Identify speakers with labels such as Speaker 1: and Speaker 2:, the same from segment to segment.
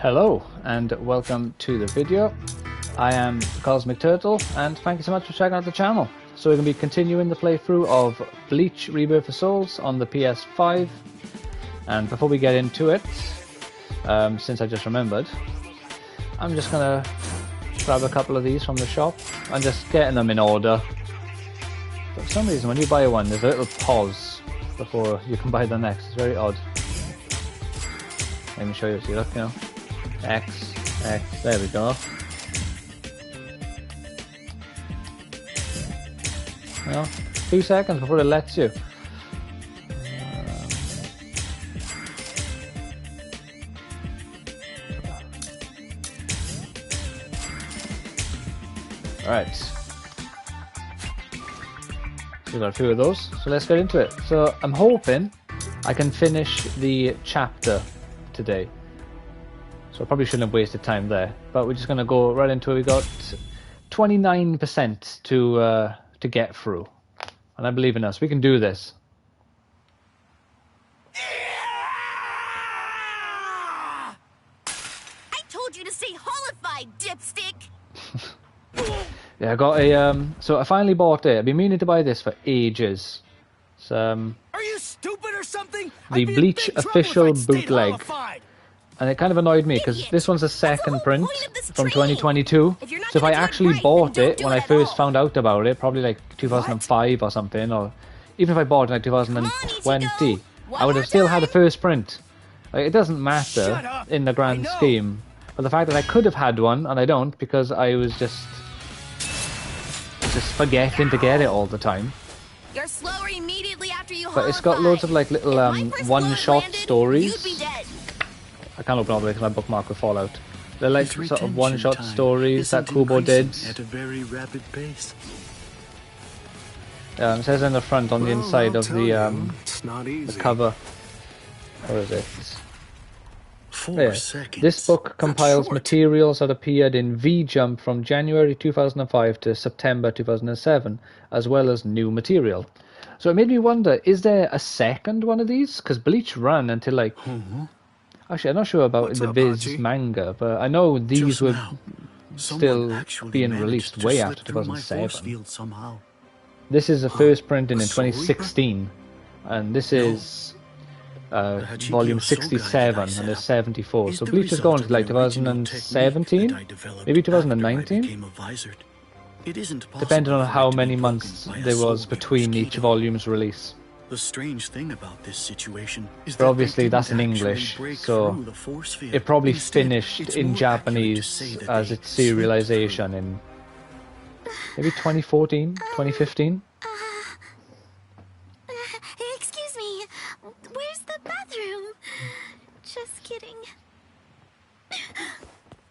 Speaker 1: Hello and welcome to the video. I am Cosmic Turtle and thank you so much for checking out the channel. So we're going to be continuing the playthrough of Bleach Rebirth of Souls on the PS5. And before we get into it, since I just remembered, I'm just going to grab a couple of these from the shop. I'm just getting them in order. But for some reason when you buy one there's a little pause before you can buy the next. It's very odd. Let me show you, see, look, you know. X, there we go. Well, 2 seconds before it lets you. Alright. So we got a few of those, so let's get into it. So I'm hoping I can finish the chapter today. So I probably shouldn't have wasted time there, but we're just going to go right into it. We got 29% to get through, and I believe in us. We can do this.
Speaker 2: I told you to stay holified, dipstick.
Speaker 1: Yeah, I got a so I finally bought it. I've been meaning to buy this for ages. It's
Speaker 3: Are you stupid or something?
Speaker 1: the Bleach official bootleg. And it kind of annoyed me because this one's a second print from 2022. So if I actually bought it when I first found out about it, probably like 2005 or something, or even if I bought it in like 2020, I would have still had the first print. Like, it doesn't matter in the grand scheme. But the fact that I could have had one and I don't because I was just forgetting to get it all the time.
Speaker 2: You're slower immediately after you
Speaker 1: But it's got loads of like little one-shot stories. I can't open all the way because my bookmark will fall out. They're like sort of one-shot stories that Kubo did.
Speaker 3: At a very rapid pace.
Speaker 1: It says in the front on the inside of the cover. What is it?
Speaker 3: 4 seconds.
Speaker 1: This book compiles materials that appeared in V-Jump from January 2005 to September 2007, as well as new material. So it made me wonder, is there a second one of these? Because Bleach ran until like... Actually, I'm not sure about the Viz manga, but I know these were still being released way after 2007. This is the first printing in 2016, and this is volume 67, and there's 74. So Bleach is going to like 2017, maybe 2019, depending on how many months there was between each volume's release.
Speaker 3: The strange thing about this situation is
Speaker 1: but obviously that's in English, so it probably finished in Japanese as its serialization in maybe 2014, 2015.
Speaker 2: Excuse me, where's the bathroom? Just kidding.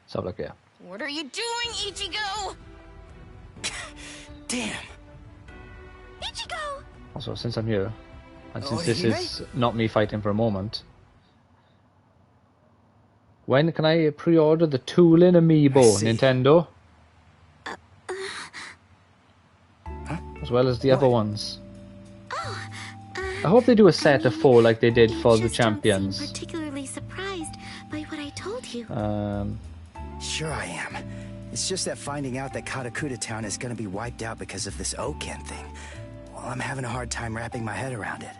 Speaker 1: So look here.
Speaker 2: What are you doing, Ichigo?
Speaker 3: Damn.
Speaker 2: Ichigo!
Speaker 1: Also, since I'm here, and since this is not me fighting for a moment, when can I pre-order the Toolin Amiibo, Nintendo? As well as the other ones. I hope they do a set of 4 like they did for the Champions.
Speaker 2: Particularly surprised by what I told you.
Speaker 4: Sure I am. It's just that finding out that Katakuta Town is gonna be wiped out because of this Oken thing. Well, I'm having a hard time wrapping my head around it.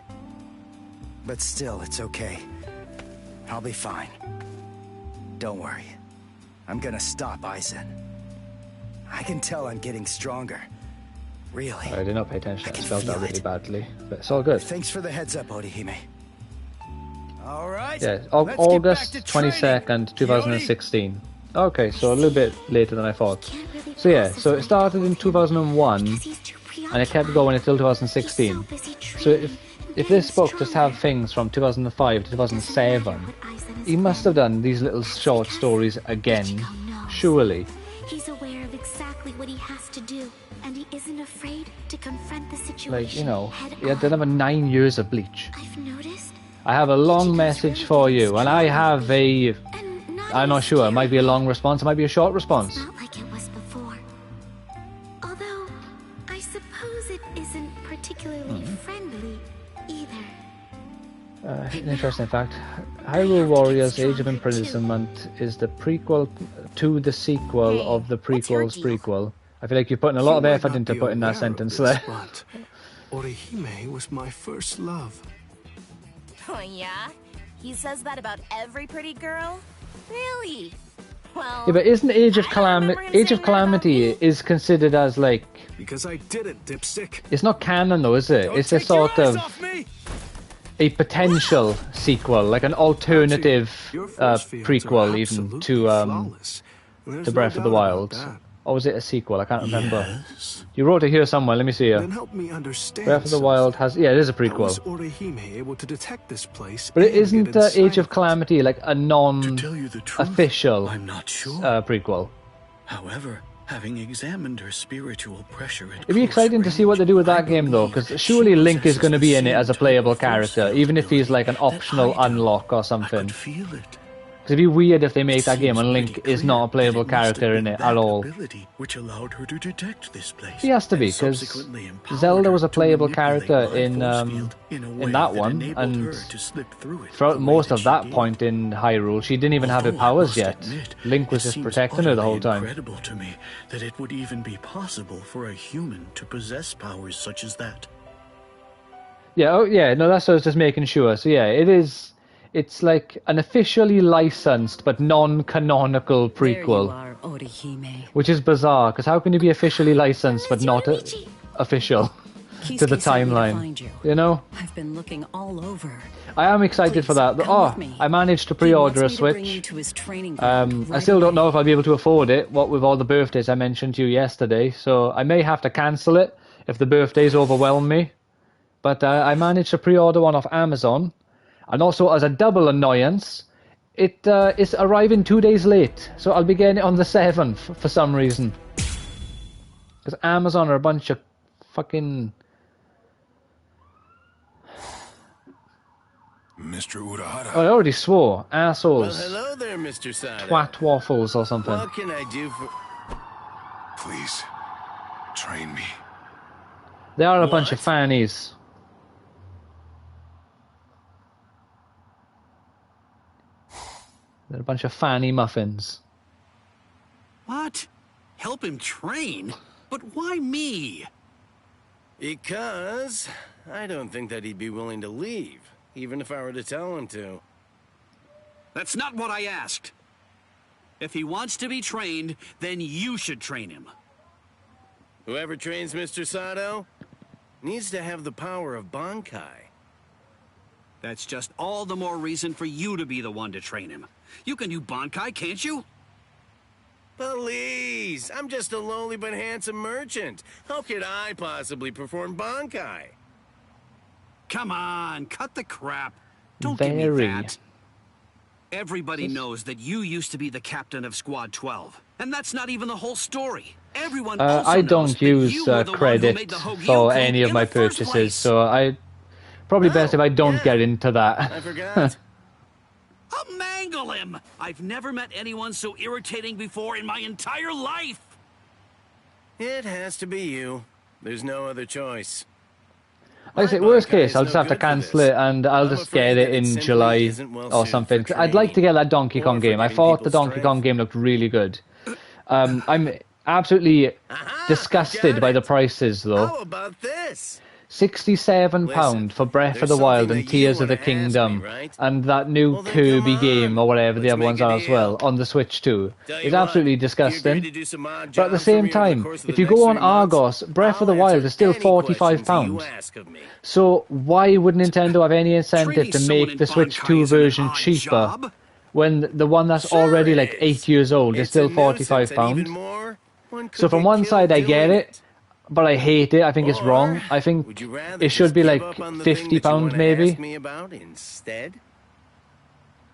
Speaker 4: But still, it's okay. I'll be fine. Don't worry. I'm gonna stop Aizen. I can tell I'm getting stronger. Really.
Speaker 1: I did not pay attention. I spelled that really badly, but it's all good.
Speaker 4: Thanks for the heads up, Orihime. All right.
Speaker 1: Yeah, August 22nd, 2016. Okay, so a little bit later than I thought. So yeah, so it started in 2001. And it kept going until 2016. So if this book just have things from 2005 to 2007, he must have done these little short stories again, surely.
Speaker 2: He's aware of exactly what he has to do, and he isn't afraid to confront the situation.
Speaker 1: Like, you know, he had another 9 years of Bleach.
Speaker 2: I've noticed.
Speaker 1: I have a long message for you, and I have a... I'm not sure, it might be a long response, it might be a short response.
Speaker 2: Not like it was before. Although, I suppose it isn't particularly friendly either.
Speaker 1: An interesting fact. Hyrule Warriors Age of Imprisonment is the prequel to the sequel of the prequel's prequel. I feel like you're putting a lot of effort into putting that sentence there.
Speaker 5: But Orihime was my first love.
Speaker 6: Oh yeah? He says that about every pretty girl? Really? Well,
Speaker 1: Yeah, but isn't Age of Calamity is considered as like...
Speaker 5: Because I did it, dipstick.
Speaker 1: It's not canon though, is it? It's a sort of a potential sequel, like an alternative prequel even to Breath of the Wild. Or was it a sequel? I can't remember.
Speaker 3: Yes.
Speaker 1: You wrote it here somewhere, let me see
Speaker 5: Then
Speaker 1: here.
Speaker 5: help me understand.
Speaker 1: Breath of the Wild has... Yeah, it is a
Speaker 5: How was
Speaker 1: prequel.
Speaker 5: Orihime able to detect this place?
Speaker 1: But it
Speaker 5: and get
Speaker 1: isn't
Speaker 5: inside
Speaker 1: Age of
Speaker 5: it?
Speaker 1: Calamity like a
Speaker 3: To tell you the truth,
Speaker 1: non-official
Speaker 3: I'm not sure.
Speaker 1: prequel?
Speaker 3: However, having examined her spiritual pressure at
Speaker 1: It'd be exciting to see what they do with that game though, because surely Link is going to be in it as a playable character, even if he's like an optional unlock or
Speaker 3: I
Speaker 1: something.
Speaker 3: could feel it.
Speaker 1: Because it'd be weird if they make that game and Link is not a playable character in it at all.
Speaker 3: Which allowed her to detect this place.
Speaker 1: He has to be,
Speaker 3: and
Speaker 1: because
Speaker 3: subsequently empowered
Speaker 1: Zelda was
Speaker 3: her
Speaker 1: a
Speaker 3: to
Speaker 1: playable
Speaker 3: manipulate
Speaker 1: character
Speaker 3: my
Speaker 1: in
Speaker 3: force field in a way
Speaker 1: that one,
Speaker 3: enabled
Speaker 1: and
Speaker 3: her to slip through it
Speaker 1: throughout
Speaker 3: the way
Speaker 1: most of
Speaker 3: she
Speaker 1: that
Speaker 3: did.
Speaker 1: point in Hyrule, she didn't even have her
Speaker 3: Although I
Speaker 1: powers
Speaker 3: must
Speaker 1: yet.
Speaker 3: admit,
Speaker 1: Link was
Speaker 3: it
Speaker 1: just
Speaker 3: seems
Speaker 1: protecting her the whole
Speaker 3: utterly
Speaker 1: time.
Speaker 3: incredible to me that it would even be possible for a human to possess powers such as that.
Speaker 1: Yeah, oh yeah, no, that's what I was just making sure. So yeah, it's like an officially licensed but non-canonical prequel.
Speaker 7: There you are, Orihime.
Speaker 1: Which is bizarre, because how can you be officially licensed but not official to the
Speaker 7: Kisuke sent me to
Speaker 1: timeline?
Speaker 7: find you.
Speaker 1: You know?
Speaker 7: I've been looking all over.
Speaker 1: I am excited for that.
Speaker 7: Please, come
Speaker 1: Oh,
Speaker 7: with me.
Speaker 1: I managed to
Speaker 7: He wants
Speaker 1: pre-order a
Speaker 7: me to bring you
Speaker 1: Switch.
Speaker 7: to his training ground
Speaker 1: I
Speaker 7: right
Speaker 1: still don't
Speaker 7: away.
Speaker 1: know if I'll be able to afford it, what with all the birthdays I mentioned to you yesterday, so I may have to cancel it if the birthdays overwhelm me. But I managed to pre-order one off Amazon, and also as a double annoyance, it is arriving 2 days late, so I'll be getting it on the 7th for some reason. Because Amazon are a bunch of fucking...
Speaker 5: Mr. Urahara.
Speaker 1: Oh, I already swore. Assholes.
Speaker 8: Hello there, Mr. Sato.
Speaker 1: Twat waffles or something.
Speaker 8: What can I do for...
Speaker 5: Please, train me.
Speaker 1: They are a bunch
Speaker 8: What?
Speaker 1: of fannies. They're a bunch of fanny muffins.
Speaker 3: What? Help him train? But why me?
Speaker 8: Because I don't think that he'd be willing to leave, even if I were to tell him to.
Speaker 3: That's not what I asked. If he wants to be trained, then you should train him.
Speaker 8: Whoever trains Mr. Sato needs to have the power of Bankai.
Speaker 3: That's just all the more reason for you to be the one to train him. You can do Bankai, can't you?
Speaker 8: Please, I'm just a lowly but handsome merchant. How could I possibly perform Bankai?
Speaker 3: Come on, cut the crap. Don't give me
Speaker 1: Very.
Speaker 3: that. Everybody knows that you used to be the captain of Squad 12. And that's not even the whole story. Everyone also
Speaker 1: I
Speaker 3: knows
Speaker 1: don't
Speaker 3: that
Speaker 1: use
Speaker 3: you were the one who
Speaker 1: credit
Speaker 3: made the Hogyo
Speaker 1: for
Speaker 3: coup
Speaker 1: any of
Speaker 3: in
Speaker 1: my
Speaker 3: the first
Speaker 1: purchases,
Speaker 3: place.
Speaker 1: so I... Probably best if I don't
Speaker 8: yeah.
Speaker 1: get into that.
Speaker 8: I forgot.
Speaker 3: I'll mangle him! I've never met anyone so irritating before in my entire life!
Speaker 8: It has to be you. There's no other choice.
Speaker 1: Like I say,
Speaker 8: My
Speaker 1: worst
Speaker 8: Bankai
Speaker 1: case,
Speaker 8: is
Speaker 1: I'll
Speaker 8: no
Speaker 1: just have to
Speaker 8: good for
Speaker 1: cancel
Speaker 8: this.
Speaker 1: it and I'll
Speaker 8: I'm
Speaker 1: just
Speaker 8: afraid
Speaker 1: get it
Speaker 8: that it
Speaker 1: in
Speaker 8: simply
Speaker 1: July
Speaker 8: isn't well
Speaker 1: or
Speaker 8: suited
Speaker 1: something.
Speaker 8: for
Speaker 1: I'd like to get that Donkey
Speaker 8: or
Speaker 1: Kong
Speaker 8: for
Speaker 1: game. I
Speaker 8: giving
Speaker 1: thought the
Speaker 8: people
Speaker 1: Donkey
Speaker 8: strength.
Speaker 1: Kong game looked really good. I'm absolutely disgusted
Speaker 8: got
Speaker 1: by the
Speaker 8: it.
Speaker 1: prices, though.
Speaker 8: How about this?
Speaker 1: £67
Speaker 8: Listen,
Speaker 1: for Breath of
Speaker 8: there's
Speaker 1: the Wild
Speaker 8: something
Speaker 1: and
Speaker 8: that you
Speaker 1: Tears of the
Speaker 8: wanna ask me,
Speaker 1: Kingdom,
Speaker 8: right?
Speaker 1: and that new
Speaker 8: Well, then
Speaker 1: Kirby
Speaker 8: come
Speaker 1: game, or
Speaker 8: on.
Speaker 1: whatever the
Speaker 8: Let's
Speaker 1: other ones
Speaker 8: make a
Speaker 1: are as well,
Speaker 8: deal.
Speaker 1: on the Switch too.
Speaker 8: Tell you
Speaker 1: It's
Speaker 8: what,
Speaker 1: absolutely
Speaker 8: if you agree
Speaker 1: disgusting.
Speaker 8: to do some odd
Speaker 1: But at the
Speaker 8: jobs for
Speaker 1: same
Speaker 8: me over the
Speaker 1: time,
Speaker 8: course of
Speaker 1: if
Speaker 8: the
Speaker 1: you go
Speaker 8: next
Speaker 1: on
Speaker 8: 3 months,
Speaker 1: Argos, Breath of the
Speaker 8: I'll
Speaker 1: Wild
Speaker 8: answer
Speaker 1: is still
Speaker 8: any questions
Speaker 1: £45.
Speaker 8: you ask of me.
Speaker 1: So why would Nintendo have any incentive
Speaker 3: Training
Speaker 1: to
Speaker 3: someone
Speaker 1: make
Speaker 3: in
Speaker 1: the Switch
Speaker 3: Bankai
Speaker 1: 2
Speaker 3: isn't an
Speaker 1: version
Speaker 3: odd
Speaker 1: cheaper
Speaker 3: job.
Speaker 1: when the one that's
Speaker 8: Sure
Speaker 1: already
Speaker 8: it
Speaker 1: like
Speaker 8: is.
Speaker 1: 8 years old is
Speaker 8: It's
Speaker 1: still
Speaker 8: a nuisance, and
Speaker 1: £45?
Speaker 8: even more, one could
Speaker 1: So from
Speaker 8: get
Speaker 1: one
Speaker 8: killed
Speaker 1: side I get
Speaker 8: doing
Speaker 1: it, but I hate it. I think it's
Speaker 8: Or
Speaker 1: wrong. I think
Speaker 8: would you rather
Speaker 1: it should
Speaker 8: just
Speaker 1: be
Speaker 8: give
Speaker 1: like
Speaker 8: up on the thing that you
Speaker 1: £50
Speaker 8: wanna
Speaker 1: maybe.
Speaker 8: ask me about instead?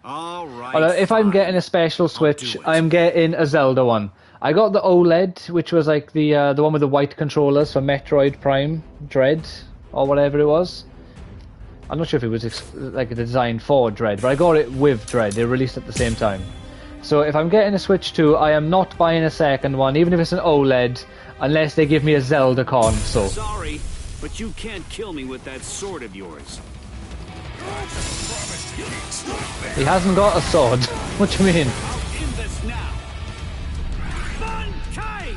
Speaker 3: All right.
Speaker 1: Although if I'm
Speaker 3: fine.
Speaker 1: getting a special
Speaker 3: I'll
Speaker 1: Switch,
Speaker 3: do it.
Speaker 1: I'm getting a Zelda one. I got the OLED, which was like the one with the white controllers for Metroid Prime Dread, or whatever it was. I'm not sure if it was like designed for Dread, but I got it with Dread. They released at the same time. So if I'm getting a Switch 2, I am not buying a second one, even if it's an OLED, unless they give me a Zelda console.
Speaker 3: Sorry, but you can't kill me with that sword of yours.
Speaker 1: He hasn't got a sword. What do you mean?
Speaker 3: I'll end this now. Bankai!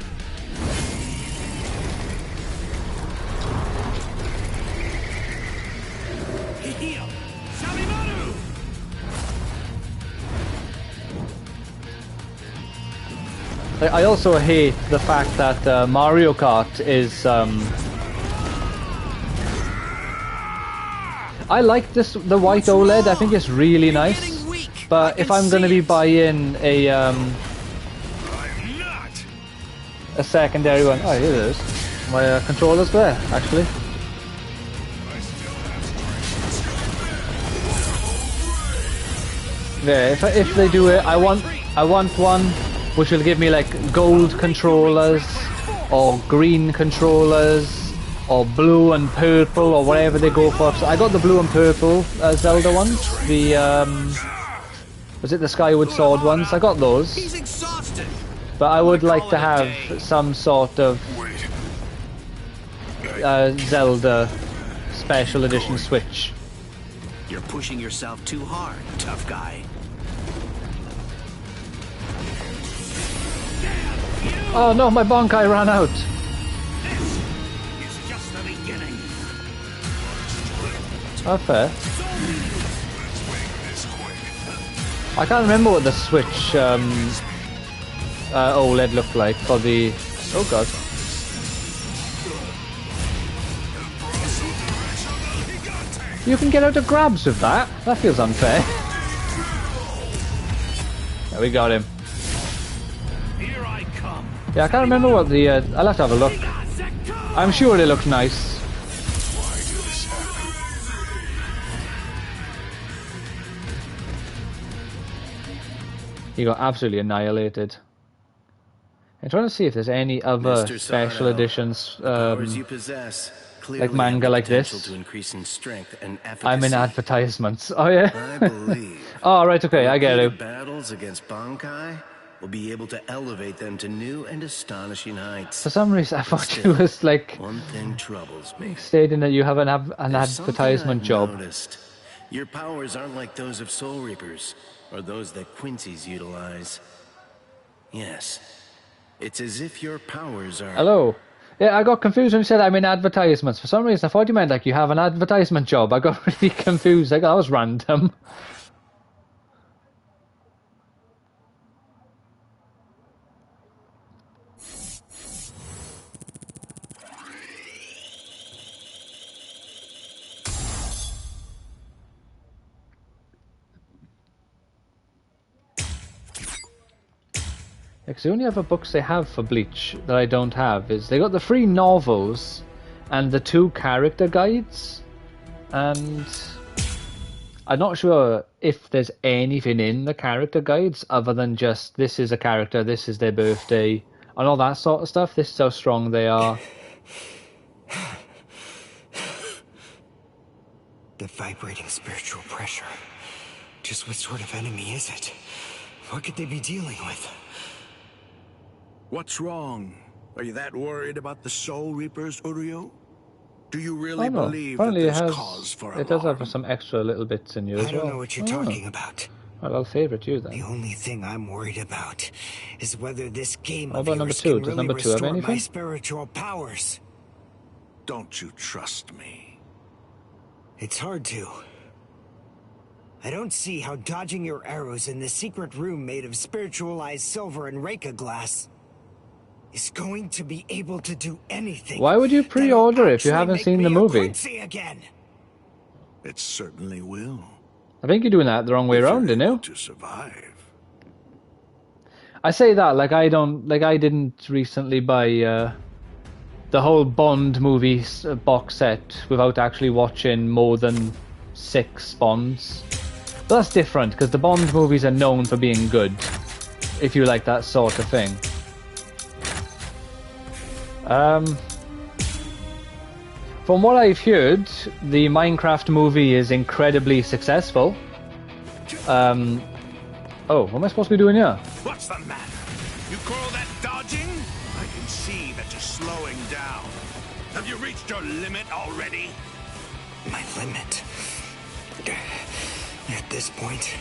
Speaker 3: Heal! Shamimaru!
Speaker 1: I also hate the fact that Mario Kart is. I like the white OLED. I think it's really nice. But if I'm going to be buying a secondary one, oh, here it is. My controller's there, actually. Yeah, if they do it, I want one which will give me like gold controllers or green controllers or blue and purple or whatever they go for. So I got the blue and purple Zelda ones. The was it the Skyward Sword ones? I got those.
Speaker 3: He's exhausted.
Speaker 1: But I would like to have some sort of Zelda special edition Switch.
Speaker 3: You're pushing yourself too hard, tough guy.
Speaker 1: Oh no, my Bankai ran out.
Speaker 3: This is just the beginning.
Speaker 1: Oh, fair. I can't remember what the Switch OLED looked like for the... Oh god. You can get out of grabs with that? That feels unfair. Yeah, we got him.
Speaker 3: Here I come.
Speaker 1: Yeah, I can't remember what the... I'll have to have a look. I'm sure they look nice. He got absolutely annihilated. I'm trying to see if there's any other
Speaker 8: Mr.
Speaker 1: special
Speaker 8: Sardo,
Speaker 1: editions
Speaker 8: the powers you possess clearly
Speaker 1: like manga
Speaker 8: have the
Speaker 1: like
Speaker 8: potential
Speaker 1: this.
Speaker 8: to increase in strength and
Speaker 1: I'm in
Speaker 8: efficacy.
Speaker 1: advertisements. Oh yeah.
Speaker 8: I believe.
Speaker 1: Oh right, okay, I get
Speaker 8: repeated
Speaker 1: it.
Speaker 8: Battles against Bankai will be able to elevate them to new and astonishing heights.
Speaker 1: For some reason, I thought it was like
Speaker 8: One thing troubles me.
Speaker 1: stating that you have an
Speaker 8: There's something
Speaker 1: advertisement
Speaker 8: I've
Speaker 1: job.
Speaker 8: noticed. Your powers aren't like those of Soul Reapers, or those that Quincy's utilize. Yes. It's as if your powers are...
Speaker 1: Hello. Yeah, I got confused when you said I'm in advertisements. For some reason, I thought you meant like you have an advertisement job. I got really confused. Like that was random. Because the only other books they have for Bleach that I don't have is they got the 3 novels and the 2 character guides, and I'm not sure if there's anything in the character guides other than just this is a character, this is their birthday, and all that sort of stuff. This is how strong they are.
Speaker 9: The vibrating spiritual pressure. Just what sort of enemy is it? What could they be dealing with?
Speaker 10: What's wrong? Are you that worried about the Soul Reapers, Uryu? Do you really
Speaker 1: Oh no,
Speaker 10: believe that
Speaker 1: apparently
Speaker 10: there's cause for
Speaker 1: it does
Speaker 10: alarm?
Speaker 1: have some extra little bits in you as
Speaker 9: I
Speaker 1: well.
Speaker 9: don't know what you're talking about.
Speaker 1: Well, I'll favourite you then.
Speaker 9: The only thing I'm worried about is whether this game
Speaker 1: What
Speaker 9: of
Speaker 1: about number
Speaker 9: yours
Speaker 1: 2?
Speaker 9: can
Speaker 1: Does
Speaker 9: really
Speaker 1: number 2 have
Speaker 9: restore my
Speaker 1: anything?
Speaker 9: spiritual powers.
Speaker 10: Don't you trust me?
Speaker 9: It's hard to. I don't see how dodging your arrows in the secret room made of spiritualized silver and Reika glass is going to be able to do anything.
Speaker 1: Why would you pre-order if you haven't seen the movie?
Speaker 9: Again.
Speaker 10: It certainly will.
Speaker 1: I think you're doing that the wrong way around, didn't you?
Speaker 10: To survive.
Speaker 1: I say that like I didn't recently buy the whole Bond movie box set without actually watching more than 6 Bonds. But that's different because the Bond movies are known for being good, if you like that sort of thing. From what I've heard, the Minecraft movie is incredibly successful. Oh, what am I supposed to be doing here?
Speaker 10: What's the matter? You call that dodging? I can see that you're slowing down. Have you reached your limit already?
Speaker 9: My limit? this point,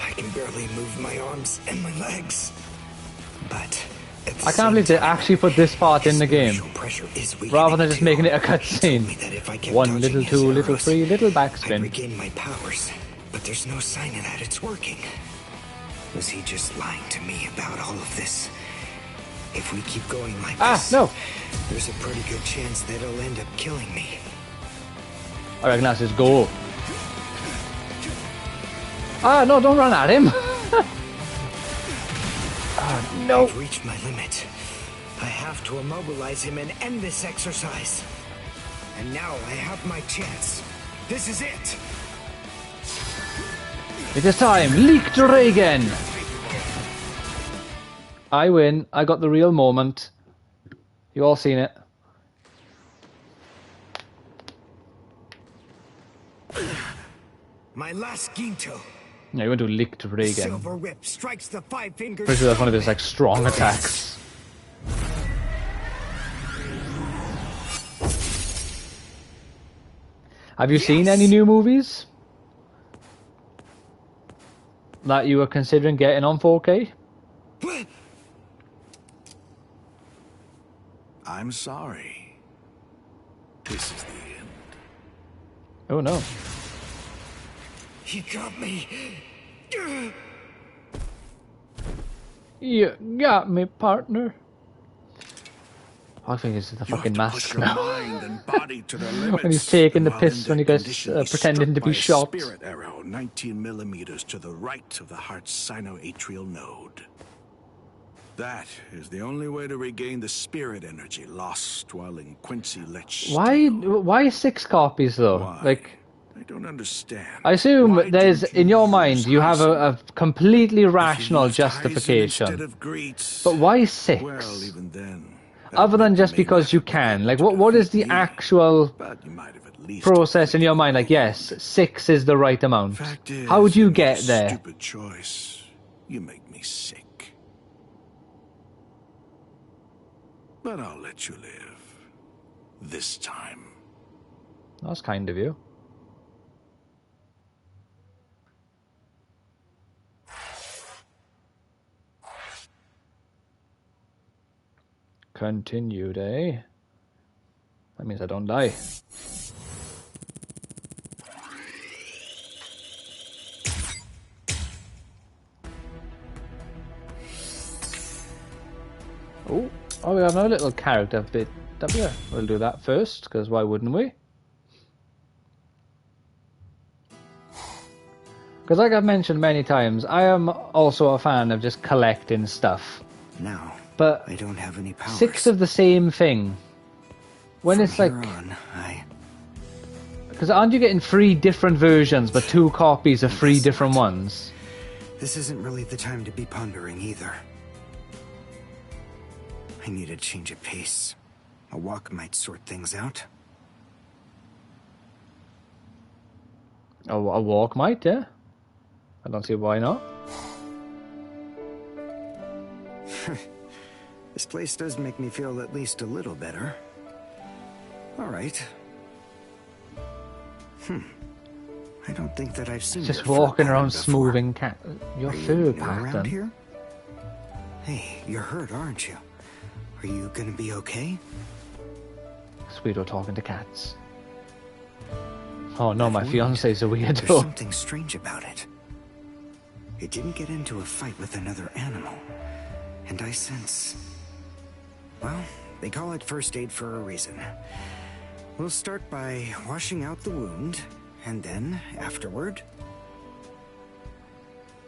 Speaker 9: I can barely move my arms and my legs. But
Speaker 1: I can't believe they actually put this part in the game, rather than just making it a cutscene. 1 little, 2 little, 3 little backspin.
Speaker 9: I'd regain my powers, but there's no sign of that it's working. Was he just lying to me about all of this? If we keep going like this,
Speaker 1: no.
Speaker 9: There's a pretty good chance that he'll end up killing me.
Speaker 1: I reckon that's his goal. No, don't run at him. No.
Speaker 9: I've reached my limit. I have to immobilize him and end this exercise. And now I have my chance. This is it.
Speaker 1: It is time. Leak to Reagan. I win. I got the real moment. You all seen it.
Speaker 9: My last Ginto.
Speaker 1: Yeah, you went to Leak to Reagan.
Speaker 9: Silver whip strikes the 5 fingers.
Speaker 1: Pretty sure that's one of his like strong attacks. Have you seen any new movies that you were considering getting on 4K?
Speaker 10: I'm sorry. This is the end.
Speaker 1: Oh no.
Speaker 9: He got me.
Speaker 1: You got me, partner. I think it's the fucking mask now. When he's taking the piss when he gets pretending to be shot.
Speaker 10: Spirit arrow 19 millimeters to the right of the heart's sinoatrial node. That is the only way to regain the spirit energy lost while in Quincy Lech.
Speaker 1: Why 6 copies though?
Speaker 10: Why?
Speaker 1: Like,
Speaker 10: I don't understand.
Speaker 1: I assume there's, in your mind, you have a completely rational justification. But why 6?
Speaker 10: Well, even then,
Speaker 1: other than just because you can. Like, what is the actual process in your mind? Like, yes, 6 is the right amount. How would you get there?
Speaker 10: Stupid choice. You make me sick. But I'll let you live. This time.
Speaker 1: That's kind of you. Continued, eh? That means I don't die. Oh, we have another little character bit up here. We'll do that first, because why wouldn't we? Because like I've mentioned many times, I am also a fan of just collecting stuff.
Speaker 9: Now,
Speaker 1: but
Speaker 9: I don't have any powers.
Speaker 1: 6 of the same thing. When
Speaker 9: From
Speaker 1: it's like,
Speaker 9: on,
Speaker 1: because aren't you getting 3 different versions, but 2 copies of 3 different ones?
Speaker 9: This isn't really the time to be pondering either. I need a change of pace. A walk might sort things out.
Speaker 1: A walk might, yeah. I don't see why not.
Speaker 9: This place does make me feel at least a little better. All right. I don't think that I've seen
Speaker 1: Just
Speaker 9: your
Speaker 1: walking
Speaker 9: fur
Speaker 1: around
Speaker 9: pattern
Speaker 1: smoothing your
Speaker 9: before.
Speaker 1: fur
Speaker 9: Are you new
Speaker 1: pattern.
Speaker 9: around here? Hey, you're hurt, aren't you? Are you gonna be okay?
Speaker 1: Sweeto talking to cats. Oh no, my
Speaker 9: That
Speaker 1: fiance's a
Speaker 9: There's
Speaker 1: weirdo.
Speaker 9: something strange about it. It didn't get into a fight with another animal. And I sense... Well, they call it first aid for a reason. We'll start by washing out the wound, and then, afterward...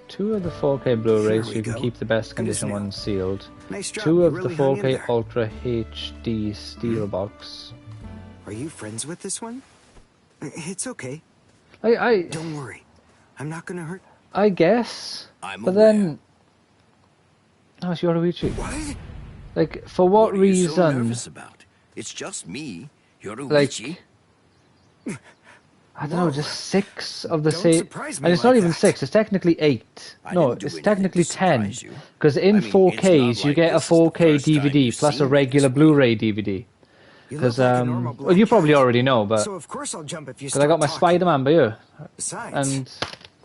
Speaker 1: 2 of the 4K Blu-rays, so
Speaker 9: Here
Speaker 1: you can
Speaker 9: we
Speaker 1: keep
Speaker 9: go.
Speaker 1: the best condition
Speaker 9: Goodness,
Speaker 1: ones sealed.
Speaker 9: Nice job,
Speaker 1: 2
Speaker 9: you
Speaker 1: of
Speaker 9: really
Speaker 1: the
Speaker 9: hung in
Speaker 1: 4K
Speaker 9: there.
Speaker 1: Ultra HD Steelbox.
Speaker 9: Are you friends with this one? It's okay.
Speaker 1: I
Speaker 9: Don't worry. I'm not gonna hurt...
Speaker 1: I guess.
Speaker 8: I'm
Speaker 1: But
Speaker 8: aware.
Speaker 1: then... Oh, it's Yoruichi.
Speaker 9: What?
Speaker 1: Like, for what
Speaker 8: What are you so
Speaker 1: reason?
Speaker 8: nervous about? It's just me, Yoruichi.
Speaker 1: Like, I don't know, just 6 of the
Speaker 9: Don't
Speaker 1: same...
Speaker 9: surprise me
Speaker 1: And it's not
Speaker 9: like
Speaker 1: even
Speaker 9: that.
Speaker 1: 6, it's technically 8.
Speaker 8: I
Speaker 1: No,
Speaker 8: didn't do
Speaker 1: it's
Speaker 8: anything
Speaker 1: technically
Speaker 8: to
Speaker 1: 10.
Speaker 8: surprise you.
Speaker 1: Because in
Speaker 8: I mean, it's
Speaker 1: 4Ks,
Speaker 8: not
Speaker 1: you
Speaker 8: like
Speaker 1: get a
Speaker 8: this is the
Speaker 1: 4K
Speaker 8: first time
Speaker 1: DVD
Speaker 8: you've
Speaker 1: plus a
Speaker 8: seen me
Speaker 1: regular
Speaker 8: this way.
Speaker 1: Blu-ray DVD.
Speaker 9: You
Speaker 1: Because,
Speaker 9: look like a normal
Speaker 1: well, you
Speaker 9: black
Speaker 1: probably
Speaker 9: cat.
Speaker 1: already know, but...
Speaker 9: So of course I'll jump if you
Speaker 1: Because I got my
Speaker 9: start talking.
Speaker 1: Spider-Man by you.
Speaker 9: Besides,
Speaker 1: And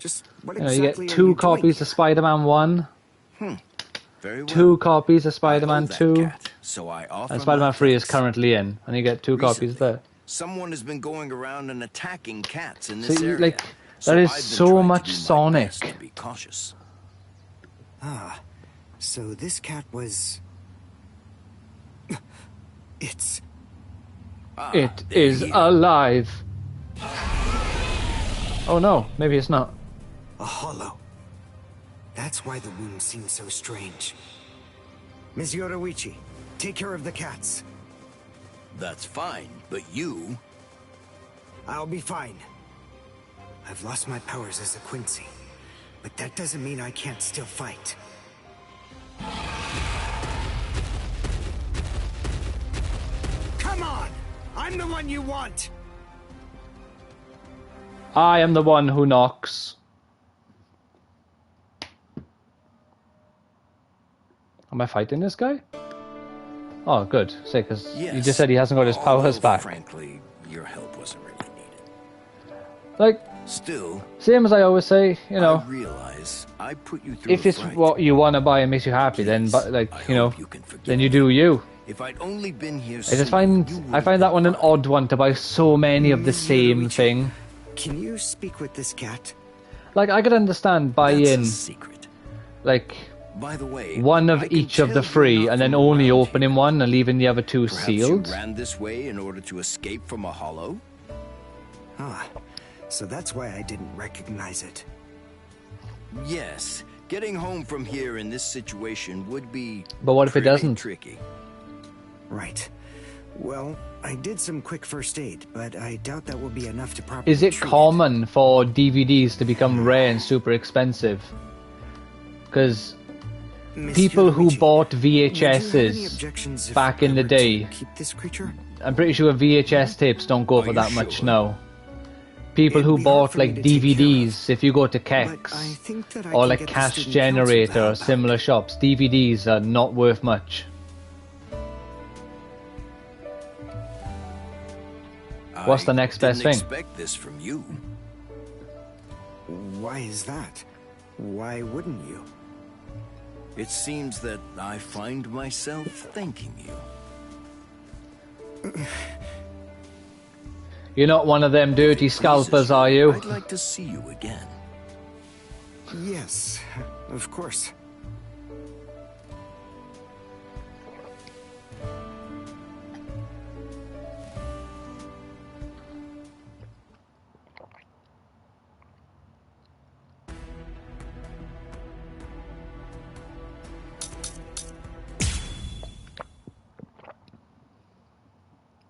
Speaker 9: Just what
Speaker 1: You
Speaker 9: exactly
Speaker 1: get
Speaker 9: are
Speaker 1: 2
Speaker 9: you
Speaker 1: copies
Speaker 9: doing?
Speaker 1: of Spider-Man 1,
Speaker 8: Very well.
Speaker 1: 2 copies of Spider-Man
Speaker 8: I owe that
Speaker 1: 2,
Speaker 8: cat, so I offer
Speaker 1: and Spider-Man
Speaker 8: my
Speaker 1: 3 is
Speaker 8: thanks.
Speaker 1: currently in, and you get 2 copies
Speaker 8: Recently,
Speaker 1: there.
Speaker 8: someone has been going around and attacking cats in
Speaker 1: So,
Speaker 8: this area.
Speaker 1: like,
Speaker 8: So
Speaker 1: there is
Speaker 8: I've been
Speaker 1: so
Speaker 8: trying to
Speaker 1: much
Speaker 8: do my
Speaker 1: Sonic.
Speaker 8: best to be cautious.
Speaker 9: Ah, so this cat was... It's...
Speaker 1: It
Speaker 8: they're
Speaker 1: is
Speaker 8: here.
Speaker 1: alive. Oh no, maybe it's not.
Speaker 9: a hollow. That's why the wound seems so strange. Ms. Yoruichi, take care of the cats.
Speaker 8: That's fine, but you...
Speaker 9: I'll be fine. I've lost my powers as a Quincy, but that doesn't mean I can't still fight. Come on! I'm the one you want!
Speaker 1: I am the one who knocks. Am I fighting this guy? Oh, good. Say, because you just said he hasn't got his powers
Speaker 8: Although,
Speaker 1: back.
Speaker 8: frankly, your help wasn't really needed.
Speaker 1: Like,
Speaker 8: Still,
Speaker 1: same as I always say, you
Speaker 8: I
Speaker 1: know,
Speaker 8: realize I put you through
Speaker 1: if
Speaker 8: a
Speaker 1: it's
Speaker 8: fright.
Speaker 1: what you want to buy and makes you happy, then, but like, you know, then you do you.
Speaker 8: If I'd only been here
Speaker 1: I just
Speaker 8: sooner,
Speaker 1: find
Speaker 8: you
Speaker 1: I find that one an odd one to buy so many of the same thing.
Speaker 9: Can you speak with this cat?
Speaker 1: Like, I could understand buying like
Speaker 8: By the way,
Speaker 1: one of
Speaker 8: I can
Speaker 1: each of the
Speaker 8: tell you're
Speaker 1: 3
Speaker 8: not
Speaker 1: and then
Speaker 8: from
Speaker 1: only
Speaker 8: around
Speaker 1: opening one and leaving the other 2
Speaker 8: Perhaps
Speaker 1: sealed.
Speaker 8: you ran this way in order to escape from a hollow?
Speaker 9: Ah, so that's why I didn't recognize it.
Speaker 8: Yes. Getting home from here in this situation would be
Speaker 1: But what if it
Speaker 8: pretty
Speaker 1: doesn't?
Speaker 8: tricky.
Speaker 9: Right. Well, I did some quick first aid, but I doubt that will be enough to properly
Speaker 1: Is it
Speaker 9: treat
Speaker 1: common for DVDs to become rare and super expensive? Because
Speaker 9: Miss
Speaker 1: people who
Speaker 9: Yoruichi,
Speaker 1: bought
Speaker 9: would you have any
Speaker 1: VHSs
Speaker 9: objections if
Speaker 1: back in
Speaker 9: I
Speaker 1: the
Speaker 9: were to
Speaker 1: day,
Speaker 9: keep this creature?
Speaker 1: I'm pretty sure VHS tapes don't go for that much now. People who bought like DVDs, if you go to Kex
Speaker 9: think that I
Speaker 1: or
Speaker 9: can
Speaker 1: like
Speaker 9: get the
Speaker 1: Cash
Speaker 9: student council to
Speaker 1: Generator or
Speaker 9: help
Speaker 1: similar shops, DVDs are not worth much. What's the next best
Speaker 8: Didn't
Speaker 1: thing?
Speaker 8: expect this from you.
Speaker 9: Why is that? Why wouldn't you?
Speaker 8: It seems that I find myself thanking you.
Speaker 1: You're not one of them dirty scalpers, are you?
Speaker 8: I'd like to see you again.
Speaker 9: Yes, of course.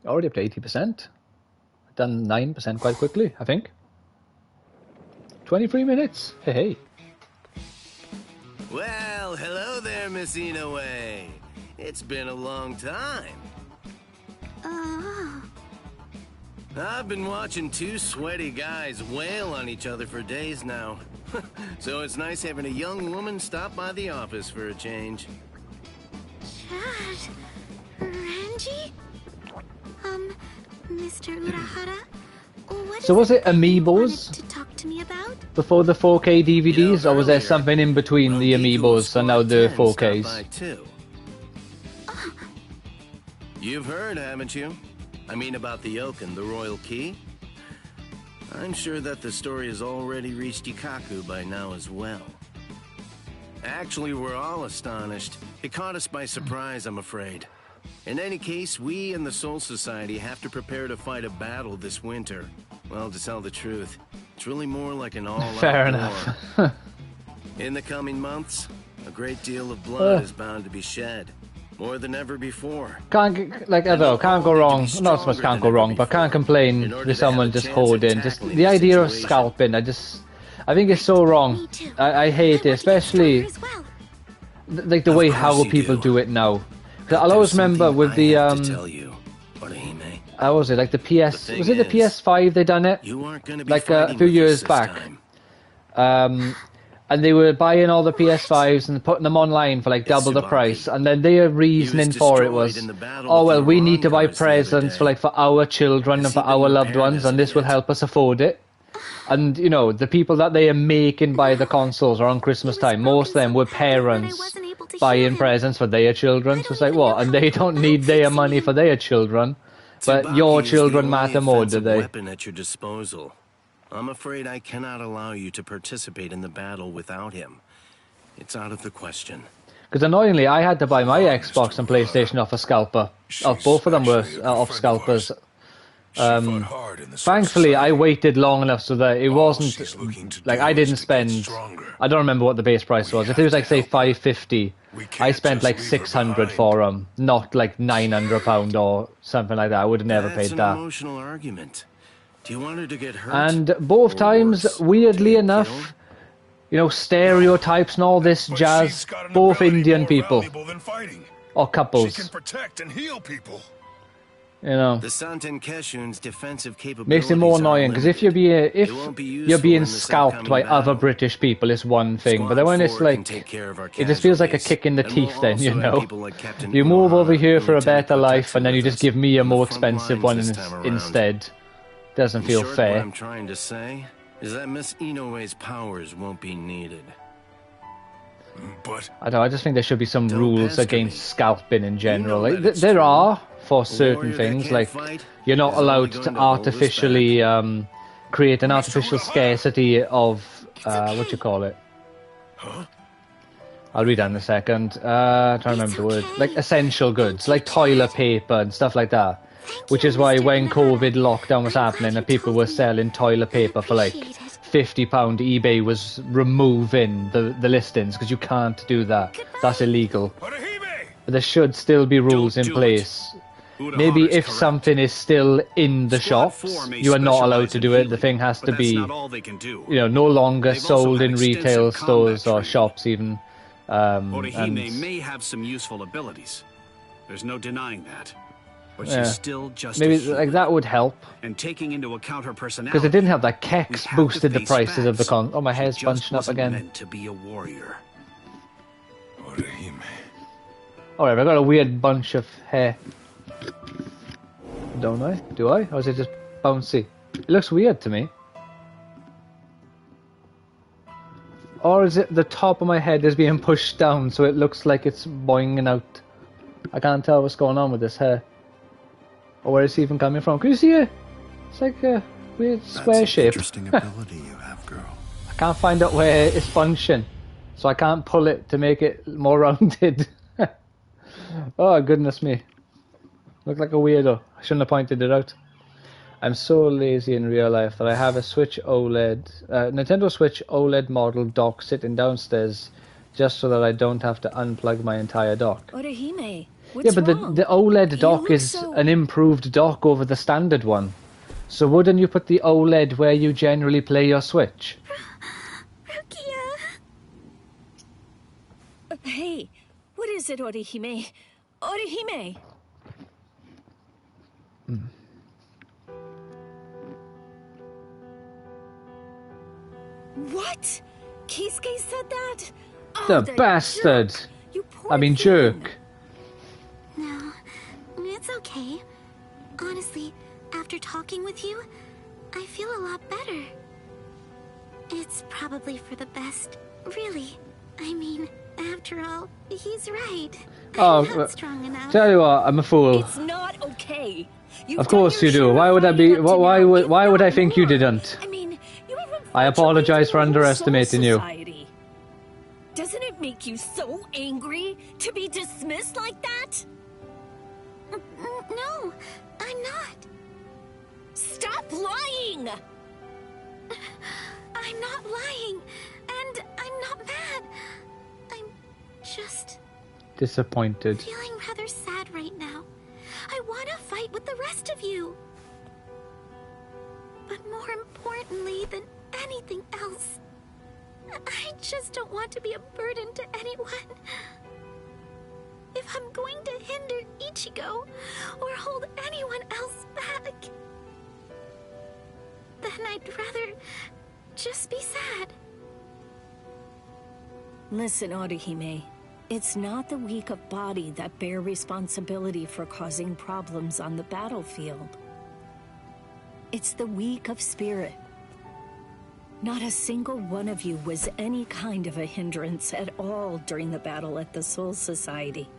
Speaker 1: Already up to 80%. Done 9% quite quickly, I think. 23 minutes. Hey, hey.
Speaker 8: Well, hello there, Miss Inoue. It's been a long time. I've been watching 2 sweaty guys wail on each other for days now. So it's nice having a young woman stop by the office for a change.
Speaker 2: Chad? Ranji? Mr. Urahara? What
Speaker 1: So
Speaker 2: is
Speaker 1: was it
Speaker 2: you
Speaker 1: amiibos
Speaker 2: wanted to talk to me about?
Speaker 1: before the 4K DVDs, or was there something in between the amiibos and now the 4Ks?
Speaker 8: Too. You've heard, haven't you? I mean about the oak and the royal key? I'm sure that the story has already reached Ikaku by now as well. Actually, we're all astonished. It caught us by surprise, I'm afraid. In any case, we and the Soul Society have to prepare to fight a battle this winter. Well, to tell the truth, it's really more like an all-out
Speaker 1: Fair
Speaker 8: war.
Speaker 1: enough.
Speaker 8: In the coming months, a great deal of blood is bound to be shed. More than ever before.
Speaker 1: Can't, like, I don't know, can't go wrong. Not so much can't go wrong, but can't complain with someone just holding. Just the idea of scalping, I think it's so wrong. I hate it, especially like the way how people do it now. 'Cause I'll always remember with the how was it, like the PS, was it the PS5 they done it? Like a few years back. And they were buying all the PS5s and putting them online for like double the price, and then their reasoning for it was, oh well, we need to buy presents for like for our children and for our loved ones, and this will help us afford it. And, you know, the people that they are making buy the consoles around Christmas time, most of them were parents buying presents for their children. So it's like, what? And they don't need their money for their children. But your children matter more, do they?
Speaker 8: Weapon at your disposal. I'm afraid I cannot allow you to participate in the battle without him. It's out of the question.
Speaker 1: Because annoyingly, I had to buy my Xbox and PlayStation off a scalper. Both of them were off scalpers. Thankfully, I waited long enough so that it wasn't like I didn't spend. I don't remember what the base price was. If it was like say $550, I spent like $600 for them, not like £900 or something like that. I would have never paid that.
Speaker 8: That's an emotional argument. Do you want her to get hurt?
Speaker 1: And both times, weirdly enough, you know, stereotypes and all this jazz, both Indian people or couples.
Speaker 10: She can protect and heal people.
Speaker 1: You know,
Speaker 8: the Santen Keshun's defensive capabilities
Speaker 1: makes it more annoying because if you're being scalped by other British people, it's one thing. But then when it's like, it just feels like a kick in the teeth. Then you know, you move over here for a better life, and then you just give me a more expensive one instead. Doesn't feel fair.
Speaker 8: What I'm trying to say is that Miss Inoue's powers won't be needed.
Speaker 10: But
Speaker 1: I don't know, I just think there should be some rules against scalping in general. Like, there are for certain things, like you're not allowed to artificially create an artificial scarcity of what you call it. I'll read that in a second. Trying to remember the word. Like essential goods, like toilet paper and stuff like that. Which is why when COVID lockdown was happening and people were selling toilet paper for like £50, eBay was removing the listings because you can't do that. That's illegal. But there should still be rules in place. Maybe if something is still in the shops, you are not allowed to do it. The thing has to be, you know, no longer sold in retail stores or shops even.
Speaker 3: Orihime may have some useful abilities. There's no denying that. But she's still just
Speaker 1: maybe like that would help.
Speaker 3: And taking into account her personality,
Speaker 1: because it didn't have that Kex boosted the prices of the con. Oh, my hair's bunching up again.
Speaker 3: Meant to be a warrior.
Speaker 1: Alright, I got a weird bunch of hair. Don't I? Do I? Or is it just bouncy? It looks weird to me. Or is it the top of my head is being pushed down so it looks like it's boinging out? I can't tell what's going on with this hair. Or where it's even coming from. Can you see it? It's like a weird square shape.
Speaker 10: Interesting ability you have, girl.
Speaker 1: I can't find out where it's function. So I can't pull it to make it more rounded. Oh, goodness me. Look like a weirdo. I shouldn't have pointed it out. I'm so lazy in real life that I have a Switch OLED, Nintendo Switch OLED model dock sitting downstairs just so that I don't have to unplug my entire dock.
Speaker 7: Orihime, what's
Speaker 1: yeah, but
Speaker 7: wrong?
Speaker 1: the OLED dock is an improved dock over the standard one. So wouldn't you put the OLED where you generally play your Switch?
Speaker 7: Hey, what is it, Orihime? Orihime! What? Keisuke said that? Oh,
Speaker 1: the bastard! I mean, jerk.
Speaker 2: No, it's okay. Honestly, after talking with you, I feel a lot better. It's probably for the best, really. I mean, after all, he's right. I'm not strong enough.
Speaker 1: Tell you what, I'm a fool.
Speaker 7: It's not okay.
Speaker 1: Of course you do. Why would I be? Why would I think you didn't?
Speaker 7: I mean, you even
Speaker 1: I apologize for underestimating you.
Speaker 7: Doesn't it make you so angry to be dismissed like that?
Speaker 2: No, I'm not.
Speaker 7: Stop lying!
Speaker 2: I'm not lying, and I'm not mad. I'm just
Speaker 1: disappointed.
Speaker 2: Feeling rather sad right now. I want to fight with the rest of you. But more importantly than anything else, I just don't want to be a burden to anyone. If I'm going to hinder Ichigo or hold anyone else back, then I'd rather just be sad.
Speaker 7: Listen, Orihime. It's not the weak of body that bear responsibility for causing problems on the battlefield. It's the weak of spirit. Not a single one of you was any kind of a hindrance at all during the battle at the Soul Society.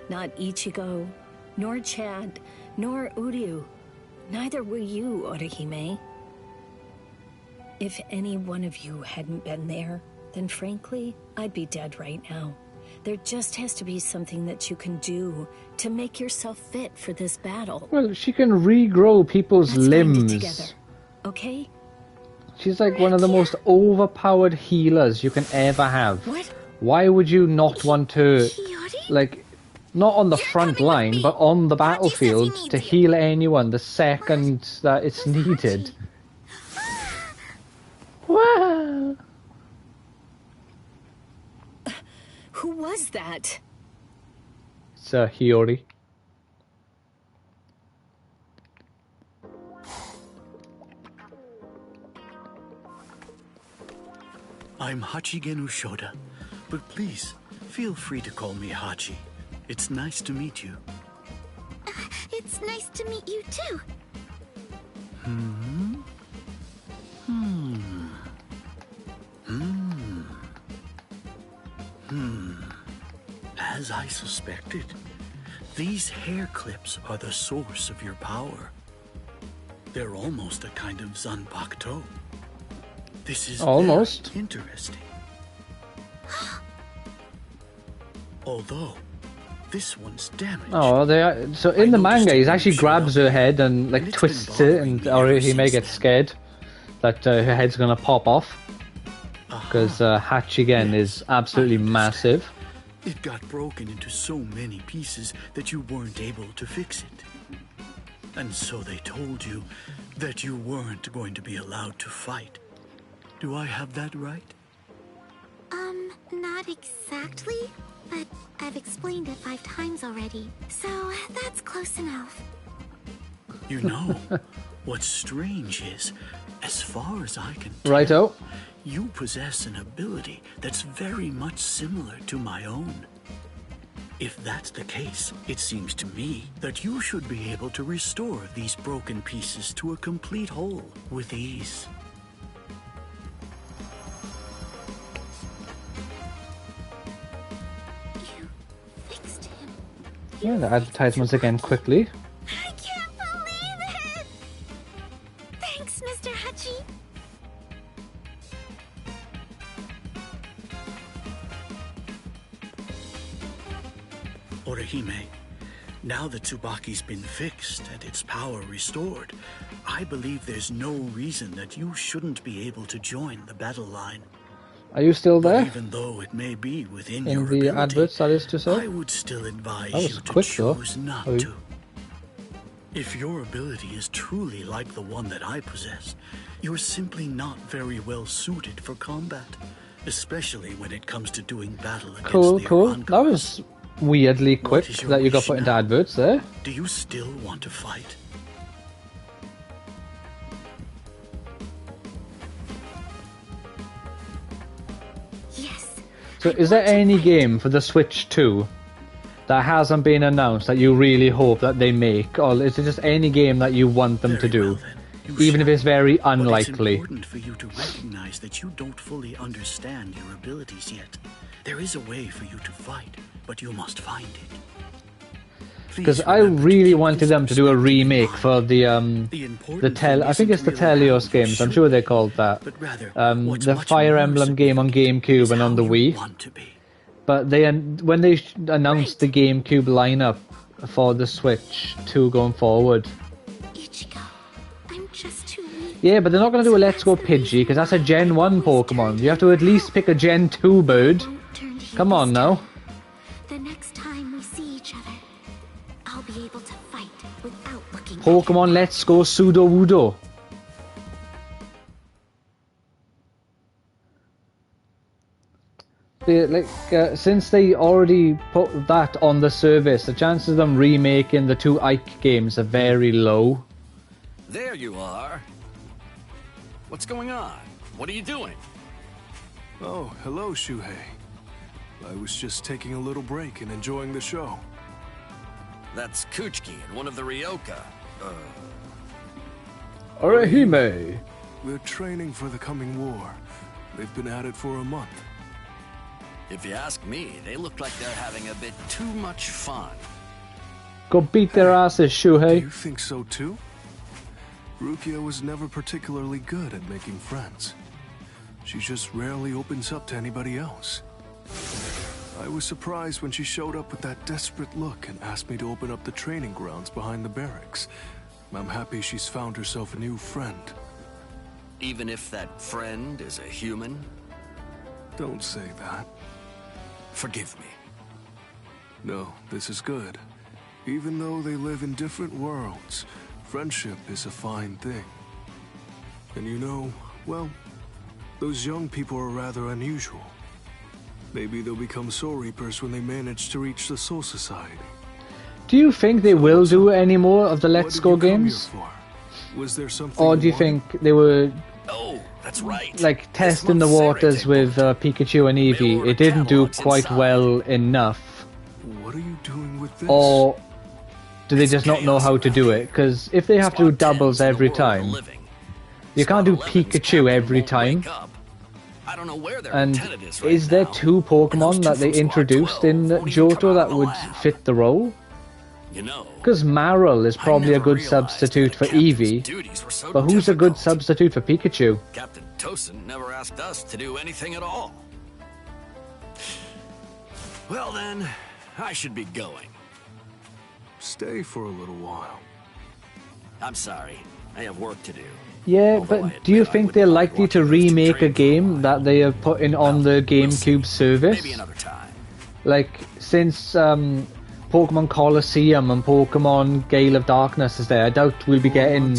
Speaker 7: Not Ichigo, nor Chad, nor Uryu. Neither were you, Orihime. If any one of you hadn't been there, then frankly, I'd be dead right now. There just has to be something that you can do to make yourself fit for this battle.
Speaker 1: Well, she can regrow people's
Speaker 7: Let's find it
Speaker 1: limbs.
Speaker 7: together, okay?
Speaker 1: She's like one of the most overpowered healers you can ever have.
Speaker 7: What?
Speaker 1: Why would you not want to, like, not on the front line, but on the battlefield to heal anyone the second that it's needed? Wow.
Speaker 7: Who was that?
Speaker 1: It's Hiyori.
Speaker 11: I'm Hachigen Ushoda, but please, feel free to call me Hachi. It's nice to meet you.
Speaker 2: It's nice to meet you too.
Speaker 11: As I suspected, these hair clips are the source of your power. They're almost a kind of zanpakuto. This is
Speaker 1: almost
Speaker 11: very interesting. Although this one's damaged.
Speaker 1: Oh, they are, so in the manga, he actually grabs her head and like twists it, and Orihime gets scared that her head's gonna pop off because Hachigen is absolutely massive.
Speaker 11: It got broken into so many pieces that you weren't able to fix it. And so they told you that you weren't going to be allowed to fight. Do I have that right?
Speaker 2: Not exactly, but I've explained it 5 times already, so that's close enough.
Speaker 11: You know, what's strange is, as far as I can tell,
Speaker 1: Righto.
Speaker 11: You possess an ability that's very much similar to my own. If that's the case, it seems to me that you should be able to restore these broken pieces to a complete whole with ease.
Speaker 2: You fixed him.
Speaker 1: Yeah, the advertisements again quickly.
Speaker 2: I can't believe it! Thanks, Mr. Hachi.
Speaker 11: Orihime, now that Tsubaki's been fixed and its power restored, I believe there's no reason that you shouldn't be able to join the battle line.
Speaker 1: Are you still there?
Speaker 11: But even though it may be within
Speaker 1: in
Speaker 11: your
Speaker 1: the
Speaker 11: ability,
Speaker 1: adverts, that is to say?
Speaker 11: I would still advise
Speaker 1: That was
Speaker 11: you to
Speaker 1: quick,
Speaker 11: choose
Speaker 1: though.
Speaker 11: not
Speaker 1: Oh.
Speaker 11: to. If your ability is truly like the one that I possess, you're simply not very well suited for combat, especially when it comes to doing battle against
Speaker 1: Cool,
Speaker 11: the
Speaker 1: cool.
Speaker 11: Irankas.
Speaker 1: That was weirdly quick
Speaker 11: is your
Speaker 1: that you got
Speaker 11: wish
Speaker 1: put into
Speaker 11: now?
Speaker 1: adverts there.
Speaker 11: Do you still want to fight?
Speaker 2: Yes.
Speaker 1: So is there any game for the Switch 2 that hasn't been announced that you really hope that they make? Or is it just any game that you want them to do? Even if it's very unlikely.
Speaker 11: But it's important for you to recognize that you don't fully understand your abilities yet. There is a way for you to fight, but you must find it.
Speaker 1: Because I really wanted them to do a remake for the I think it's the Telios games. I'm sure they're called that. The Fire Emblem game on GameCube and on the Wii. But when they announced the GameCube lineup for the Switch 2 going forward.
Speaker 2: Ichigo, I'm just too weak.
Speaker 1: Yeah, but they're not going to do a Let's Go Pidgey because that's a Gen 1 Pokemon. You have to at least pick a Gen 2 bird. Come on now.
Speaker 2: The next time we see each other, I'll be able to fight without looking.
Speaker 1: Pokemon Let's Go Pseudo Wudo. Since they already put that on the service, the chances of them remaking the 2 Ike games are very low.
Speaker 3: There you are. What's going on? What are you doing?
Speaker 5: Oh, hello, Shuhei. I was just taking a little break and enjoying the show.
Speaker 3: That's Kuchiki and one of the Ryoka.
Speaker 1: Orihime.
Speaker 5: They're training for the coming war. They've been at it for a month.
Speaker 3: If you ask me, they look like they're having a bit too much fun.
Speaker 1: Go beat their asses,
Speaker 5: Do
Speaker 1: Shuhei.
Speaker 5: you think so too? Rukia was never particularly good at making friends. She just rarely opens up to anybody else. I was surprised when she showed up with that desperate look and asked me to open up the training grounds behind the barracks. I'm happy she's found herself a new friend.
Speaker 3: Even if that friend is a human?
Speaker 5: Don't say that.
Speaker 3: Forgive me.
Speaker 5: No, this is good. Even though they live in different worlds, friendship is a fine thing. And you know, well, those young people are rather unusual. Maybe they'll become Soul Reapers when they manage to reach the Soul Society.
Speaker 1: Do you think they will do any more of the Let's Go games?
Speaker 5: Was there something
Speaker 1: Or do you think they were
Speaker 3: Oh, that's right.
Speaker 1: like testing the waters with Pikachu and Eevee? It didn't do quite well enough.
Speaker 5: What are you doing with this?
Speaker 1: Or do they just not know how to do it? Because if they have to do doubles every time, you can't do Pikachu every time.
Speaker 3: I don't know where their
Speaker 1: And
Speaker 3: lieutenant is right
Speaker 1: is there
Speaker 3: now.
Speaker 1: 2 Pokemon that they introduced in Johto that would fit the role?
Speaker 3: You know,
Speaker 1: Because Marill is probably a good substitute for Eevee,
Speaker 3: duties were so
Speaker 1: but who's a good
Speaker 3: difficult.
Speaker 1: substitute for Pikachu?
Speaker 3: Captain Tosin never asked us to do anything at all. Well then, I should be going.
Speaker 5: Stay for a little while.
Speaker 3: I'm sorry. I have work to do.
Speaker 1: Yeah, but do you think they're likely to remake a game that they have put in on the GameCube service?
Speaker 3: Maybe another time.
Speaker 1: Like, since Pokemon Colosseum and Pokemon Gale of Darkness is there, I doubt we'll be getting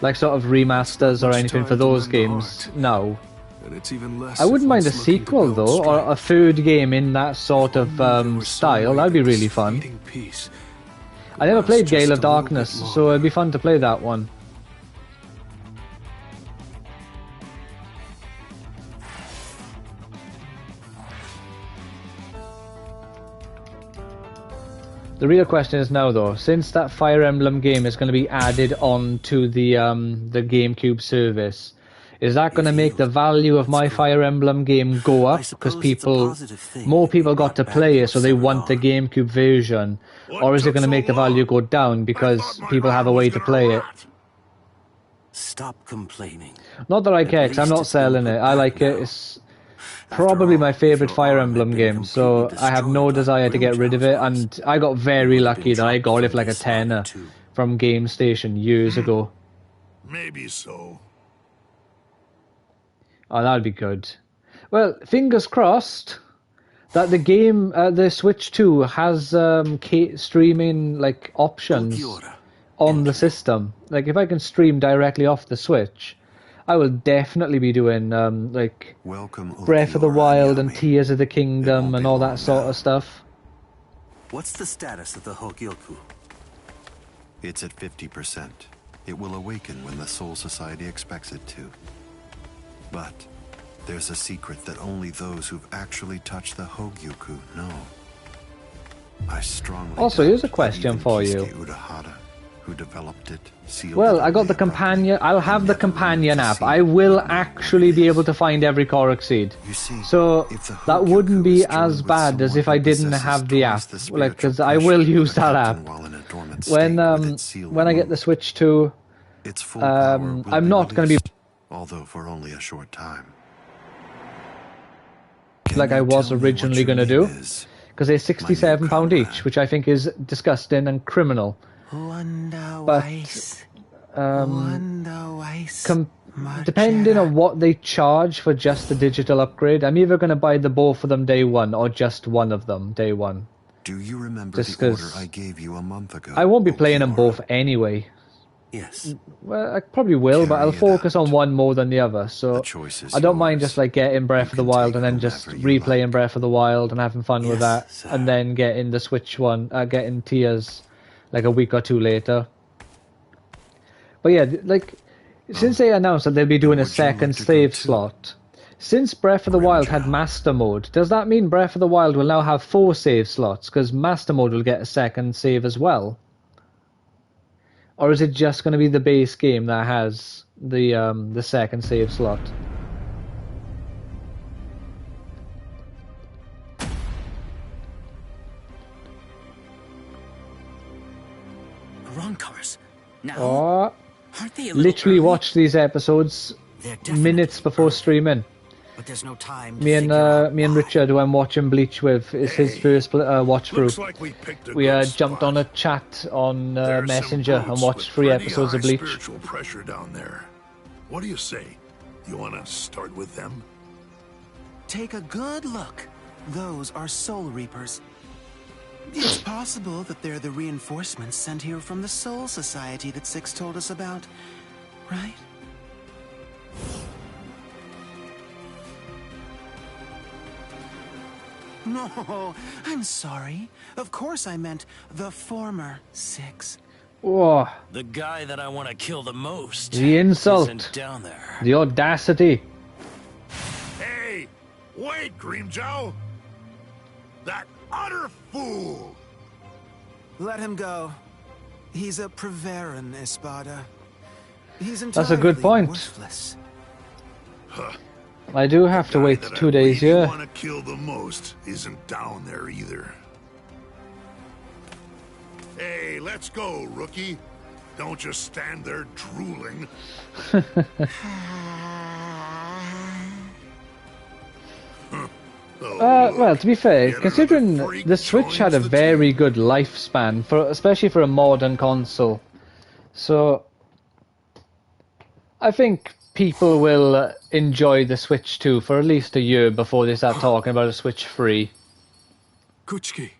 Speaker 1: like sort of remasters or anything for those games now.
Speaker 5: And it's even less
Speaker 1: I wouldn't
Speaker 5: if
Speaker 1: mind a
Speaker 5: one's looking to
Speaker 1: sequel
Speaker 5: build
Speaker 1: though, or a third game in that sort of style. That'd be really fun.
Speaker 5: Peace.
Speaker 1: I never played
Speaker 5: just
Speaker 1: Gale
Speaker 5: a
Speaker 1: of
Speaker 5: little
Speaker 1: Darkness,
Speaker 5: bit
Speaker 1: so it'd be fun to play that one. The real question is now though, since that Fire Emblem game is going to be added on to the GameCube service, is that going to make the value of my Fire Emblem game go up because more people got to play it, so they want the GameCube version, or is it going to make the value go down because people have a way to play it?
Speaker 8: Stop complaining.
Speaker 1: Not that I care, 'cause I'm not selling it. I like it. It's probably my favourite Fire Emblem game, so I have no desire to get rid of it, and I got very lucky that I got it for like a tenner from Game Station years ago.
Speaker 10: Maybe so.
Speaker 1: Oh, that'd be good. Well, fingers crossed that the game, the Switch 2 has streaming like options on the system. Like if I can stream directly off the Switch, I will definitely be doing like Breath of the Wild and Tears of the Kingdom and all that sort of stuff.
Speaker 8: What's the status of the Hogyoku?
Speaker 12: It's at 50%. It will awaken when the Soul Society expects it to. But there's a secret that only those who've actually touched the Hogyoku know. I strongly
Speaker 1: Also, here's a
Speaker 12: doubt
Speaker 1: question
Speaker 12: that even
Speaker 1: for you.
Speaker 12: Kisuke Urahara, who developed it, sealed
Speaker 1: Well,
Speaker 12: it
Speaker 1: I got the companion. I'll have the companion app. I will actually be able to find every Korok seed. So that wouldn't be as bad as if I didn't have the app. Like, because I will use that app when I get the Switch 2.
Speaker 12: Its full power will
Speaker 1: I'm
Speaker 12: be
Speaker 1: not going to be
Speaker 12: released, although for only a short time.
Speaker 1: like I was originally going to do, because they're £67 each, which I think is disgusting and criminal. But depending on what they charge for just the digital upgrade, I'm either going to buy the both of them day one or just one of them day one.
Speaker 12: Do you remember
Speaker 1: Just
Speaker 12: the order
Speaker 1: 'cause
Speaker 12: I gave you a month ago?
Speaker 1: I won't be playing them both anyway.
Speaker 8: Yes.
Speaker 1: Well, I probably will, but I'll focus on one more than the other. So I don't mind just like getting Breath of the Wild and then just replaying Breath of the Wild and having fun with that, and then getting the Switch one, getting Tears like a week or two later. But yeah, like since they announced that they'll be doing a second save slot, since Breath of the Wild had Master Mode, does that mean Breath of the Wild will now have 4 save slots? Because Master Mode will get a second save as well. Or is it just going to be the base game that has the second save slot?
Speaker 11: Ronkars. Now,
Speaker 1: Oh,
Speaker 11: aren't they a little
Speaker 1: literally
Speaker 11: early?
Speaker 1: watched these episodes
Speaker 11: They're definitely
Speaker 1: minutes before
Speaker 11: early.
Speaker 1: streaming.
Speaker 11: But there's no time to
Speaker 1: Me and
Speaker 11: figure out
Speaker 1: me and
Speaker 11: why.
Speaker 1: Richard, who I'm watching Bleach with, is his first watch through.
Speaker 10: Looks like we picked a
Speaker 1: We
Speaker 10: good
Speaker 1: jumped
Speaker 10: spot.
Speaker 1: on a chat on
Speaker 10: There's some
Speaker 1: Messenger and
Speaker 10: boats
Speaker 1: watched
Speaker 10: with
Speaker 1: 3
Speaker 10: pretty
Speaker 1: episodes of
Speaker 10: high
Speaker 1: Bleach.
Speaker 10: Spiritual pressure down there. What do you say? You want to start with them?
Speaker 13: Take a good look. Those are Soul Reapers. It's possible that they're the reinforcements sent here from the Soul Society that Six told us about, right? No, I'm sorry. Of course I meant the former Six.
Speaker 1: Whoa,
Speaker 8: The guy that I want to kill the most
Speaker 1: the insult,
Speaker 8: isn't down there.
Speaker 1: the audacity.
Speaker 10: Hey, wait, Grimjow! That utter fool!
Speaker 13: Let him go. He's a Preveran, Espada. He's
Speaker 1: That's a good
Speaker 13: entirely
Speaker 1: point.
Speaker 13: worthless.
Speaker 10: Huh.
Speaker 1: I do have to wait
Speaker 10: That
Speaker 1: 2
Speaker 10: I
Speaker 1: days
Speaker 10: really
Speaker 1: here.
Speaker 10: want to kill the most isn't down there either. Hey, let's go, rookie. Don't just stand there drooling.
Speaker 1: Well, to be fair,
Speaker 10: Get
Speaker 1: considering
Speaker 10: another freak
Speaker 1: the Switch had a
Speaker 10: joins the
Speaker 1: very good lifespan, especially for a modern console, so I think people will enjoy the Switch 2 for at least a year before they start talking about a Switch 3.
Speaker 5: Kuchiki,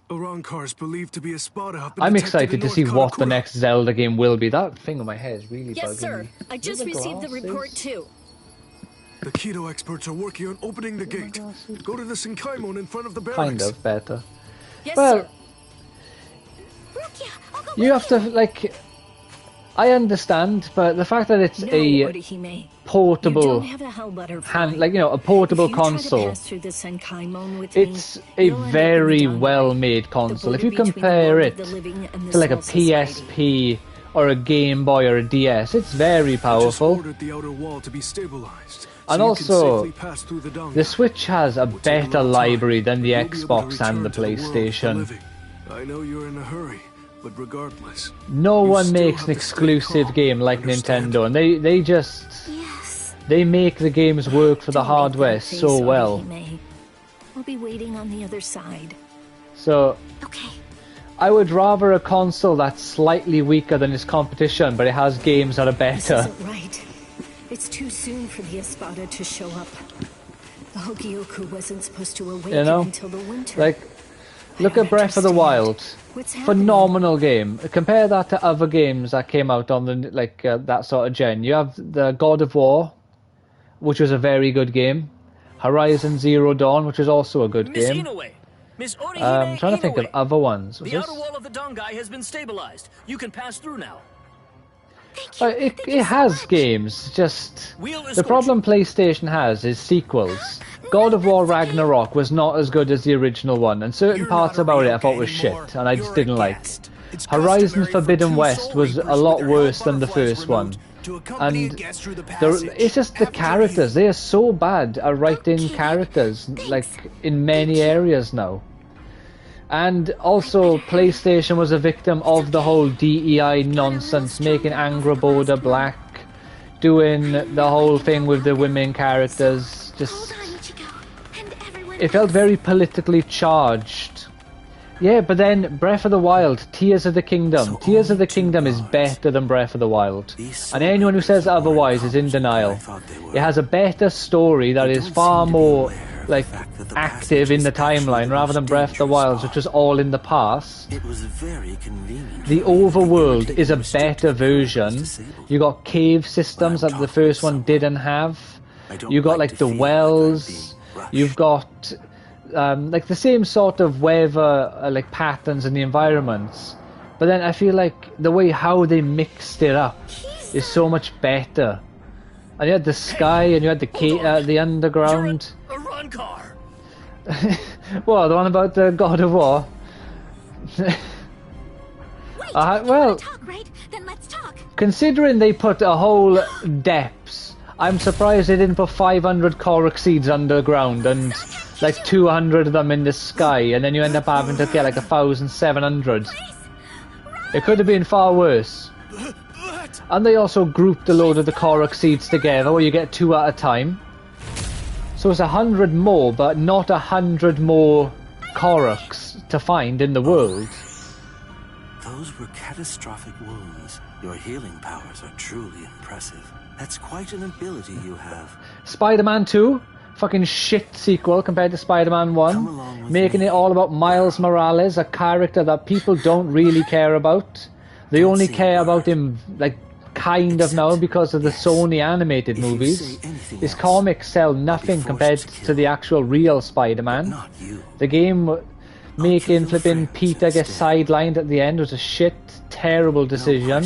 Speaker 5: Ronkar's believed to be Espada have been
Speaker 1: I'm
Speaker 5: detected
Speaker 1: excited
Speaker 5: in
Speaker 1: to
Speaker 5: North
Speaker 1: see what the
Speaker 5: Karakura.
Speaker 1: next Zelda game will be. That thing on my head is really
Speaker 7: Yes,
Speaker 1: bugging
Speaker 7: sir.
Speaker 1: me.
Speaker 7: I just received the report, too.
Speaker 5: The Keto experts are working on opening the gate. Go to the Senkaimon in front of the barracks.
Speaker 1: Kind of better.
Speaker 7: Yes,
Speaker 1: Well,
Speaker 7: sir.
Speaker 2: Rukia, I'll go
Speaker 1: you
Speaker 2: with
Speaker 1: have to, like, I understand, but the fact that it's
Speaker 7: No,
Speaker 1: a
Speaker 7: Orihime. You
Speaker 1: portable
Speaker 7: don't have a hell butterfly.
Speaker 1: a portable
Speaker 7: if you try to
Speaker 1: console.
Speaker 7: pass through the Senkaimon with
Speaker 1: It's
Speaker 7: me,
Speaker 1: a
Speaker 7: you'll end up in
Speaker 1: very
Speaker 7: the dung
Speaker 1: well-made
Speaker 7: pit.
Speaker 1: console.
Speaker 7: The
Speaker 1: If you
Speaker 7: border between the
Speaker 1: compare
Speaker 7: world
Speaker 1: it
Speaker 7: of the living and the
Speaker 1: to like a
Speaker 7: Soul Society.
Speaker 1: PSP or a Game Boy or a DS, it's very
Speaker 5: Just
Speaker 1: powerful.
Speaker 5: ordered the outer wall to be stabilized.
Speaker 1: And
Speaker 5: so
Speaker 1: also,
Speaker 5: you can safely pass through the dung.
Speaker 1: The Switch has a
Speaker 5: Will take a
Speaker 1: better
Speaker 5: long time,
Speaker 1: library than the
Speaker 5: but you'll be able to
Speaker 1: Xbox and the
Speaker 5: return to world of the
Speaker 1: PlayStation.
Speaker 5: living. I know you're in a hurry, but regardless,
Speaker 1: No
Speaker 5: you
Speaker 1: one
Speaker 5: still
Speaker 1: makes
Speaker 5: have
Speaker 1: an
Speaker 5: to stay
Speaker 1: exclusive
Speaker 5: calm,
Speaker 1: game like
Speaker 5: understand?
Speaker 1: Nintendo, and they just
Speaker 2: Yes.
Speaker 1: they make the games work for the
Speaker 7: Don't make
Speaker 1: hardware
Speaker 7: that face,
Speaker 1: so well.
Speaker 7: Orihime. I'll be waiting on the other side.
Speaker 1: So
Speaker 2: Okay.
Speaker 1: I would rather a console that's slightly weaker than its competition, but it has games that are
Speaker 7: This
Speaker 1: better.
Speaker 7: isn't right. It's too soon for the Espada to show up. The Hokioku wasn't supposed to awaken
Speaker 1: You know,
Speaker 7: until the winter.
Speaker 1: like, look
Speaker 7: don't
Speaker 1: at Breath of the
Speaker 7: understand.
Speaker 1: Wild.
Speaker 7: What's happening?
Speaker 1: Phenomenal game. Compare that to other games that came out on the that sort of gen. You have the God of War, which was a very good game. Horizon Zero Dawn, which is also a good
Speaker 11: Miss
Speaker 1: game.
Speaker 11: Inoue! Miss Orihime
Speaker 1: I'm trying to think of
Speaker 11: Inoue.
Speaker 1: other ones. Was
Speaker 11: The
Speaker 1: this?
Speaker 11: outer wall of the Dongai has been stabilized. You can pass through now.
Speaker 2: Thank you.
Speaker 1: It has games, just
Speaker 11: We'll
Speaker 1: the
Speaker 11: escort
Speaker 1: problem PlayStation has is sequels. God of War Ragnarok was not as good as the original one, and certain parts about it I thought was shit, and I just didn't like. Horizon Forbidden West was a lot worse than the first one, and it's just the characters. They are so bad at writing characters, like in many areas now. And also, PlayStation was a victim of the whole DEI nonsense, making Angra Boda black, doing the whole thing with the women characters. Just,
Speaker 2: Hold on, Ichigo. And everyone
Speaker 1: it felt
Speaker 2: else.
Speaker 1: very politically charged. Yeah, but then Breath of the Wild, Tears of the Kingdom. Tears of the Kingdom is better than Breath of the Wild. And anyone who says otherwise is in denial. It has a better story that is far more like active in the timeline rather than Breath of the Wild, which was all in the past.
Speaker 13: It was very convenient.
Speaker 1: The overworld is a better version. You got cave systems that the first one didn't have. You got like the wells. You've got like the same sort of weather like patterns in the environments. But then I feel like the way how they mixed it up is so much better. And you had the sky and you had the underground.
Speaker 11: A Ronkar!
Speaker 1: Well, the one about the God of War.
Speaker 2: Wait,
Speaker 1: well,
Speaker 2: talk, right? Then let's
Speaker 1: Considering they put a whole depths, I'm surprised they didn't put 500 Korok seeds underground and like 200 of them in the sky, and then you end up having to get like 1,700. It could have been far worse. And they also grouped a load of the Korok seeds together where you get 2 at a time. So it's 100 more, but not 100 more Koroks to find in the world.
Speaker 11: Those were catastrophic wounds. Your healing powers are truly impressive. That's quite an ability you have.
Speaker 1: Spider-Man 2, fucking shit sequel compared to Spider-Man 1, making it all about Miles Morales, a character that people don't really care about. They only care about him, like, kind of now because of the Sony animated movies. His comics sell nothing compared to the actual real Spider-Man. The game making flipping Peter get sidelined at the end was a shit, terrible decision.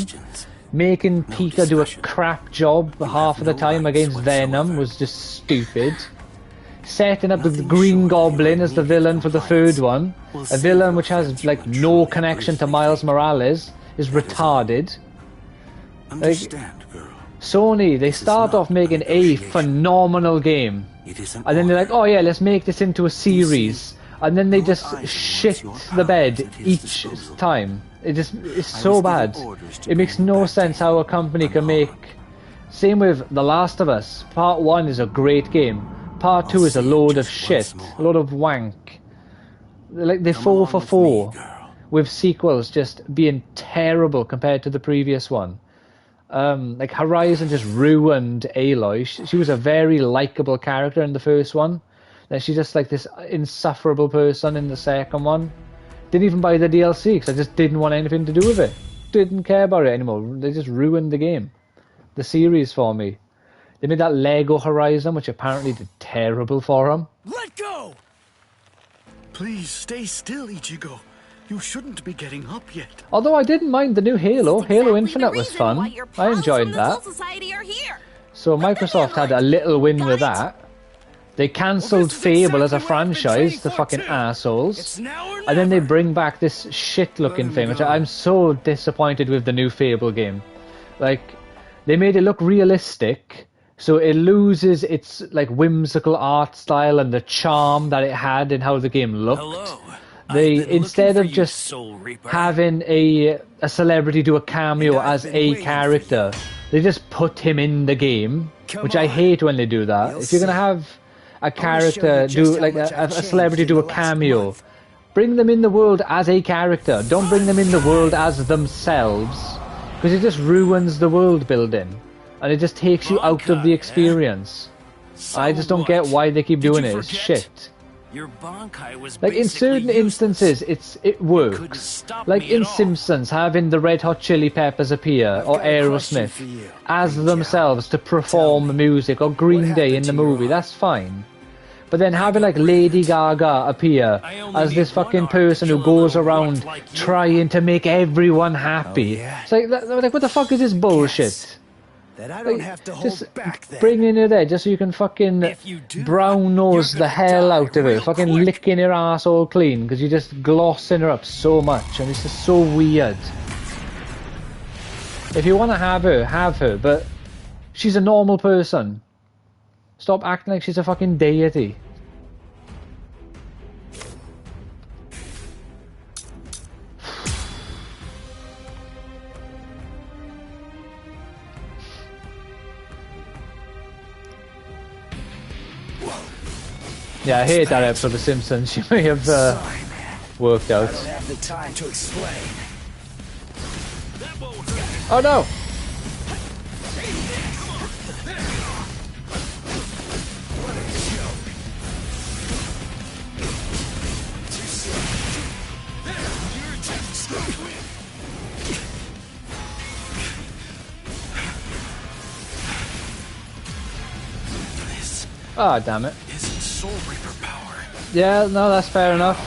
Speaker 1: Making Peter do a crap job half of the time against Venom was just stupid. Setting up the Green Goblin as the villain for the third one, a villain which has like no connection to Miles Morales, is retarded. Like, Sony, they start off making a phenomenal game, and then they're like, oh yeah, let's make this into a series, and then they just shit the bed each time. It's so bad. It makes no sense how a company can make... Same with The Last of Us. Part 1 is a great game. Part 2 is a load of shit. A load of wank. Like, they fall for 4. With sequels just being terrible compared to the previous one. Like, Horizon just ruined Aloy. She was a very likeable character in the first one. Then she's just like this insufferable person in the second one. Didn't even buy the DLC because I just didn't want anything to do with it. Didn't care about it anymore. They just ruined the game. The series for me. They made that Lego Horizon, which apparently did terrible for them.
Speaker 11: Let go! Please stay still, Ichigo. You shouldn't be getting up yet.
Speaker 1: Although I didn't mind the new Halo. Halo Infinite was fun. I enjoyed that. So Microsoft had a little win with that. They cancelled Fable as a franchise, the fucking assholes. And then they bring back this shit-looking thing, which I'm so disappointed with the new Fable game. Like, they made it look realistic, so it loses its, like, whimsical art style and the charm that it had in how the game looked. They, instead of just having a celebrity do a cameo as a character, they just put him in the game, which I hate when they do that. If you're going to have a character do, like, a celebrity do a cameo, bring them in the world as a character. Don't bring them in the world as themselves, because it just ruins the world building, and it just takes you out of the experience. I just don't get why they keep doing it. It's shit.
Speaker 3: Your Bankai was
Speaker 1: like, in certain instances, it works. Like in Simpsons, having the Red Hot Chili Peppers appear, or Aerosmith, as themselves to perform music, or Green Day in the movie, that's fine. But then having, like, Lady Gaga appear as this fucking person who goes around trying to make everyone happy. It's like, what the fuck is this bullshit?
Speaker 4: That I don't have to hold back then.
Speaker 1: Bringing her there just so you can fucking brown nose the hell out of her, fucking licking her asshole clean because you're just glossing her up so much, and it's just so weird. If you want to have her, but she's a normal person. Stop acting like she's a fucking deity. Yeah, I hate that episode of The Simpsons. You may have worked out.
Speaker 4: I don't have the time to explain.
Speaker 1: Oh no! Ah, oh, damn it.
Speaker 11: Soul Reaper power.
Speaker 1: Yeah, no, that's fair enough.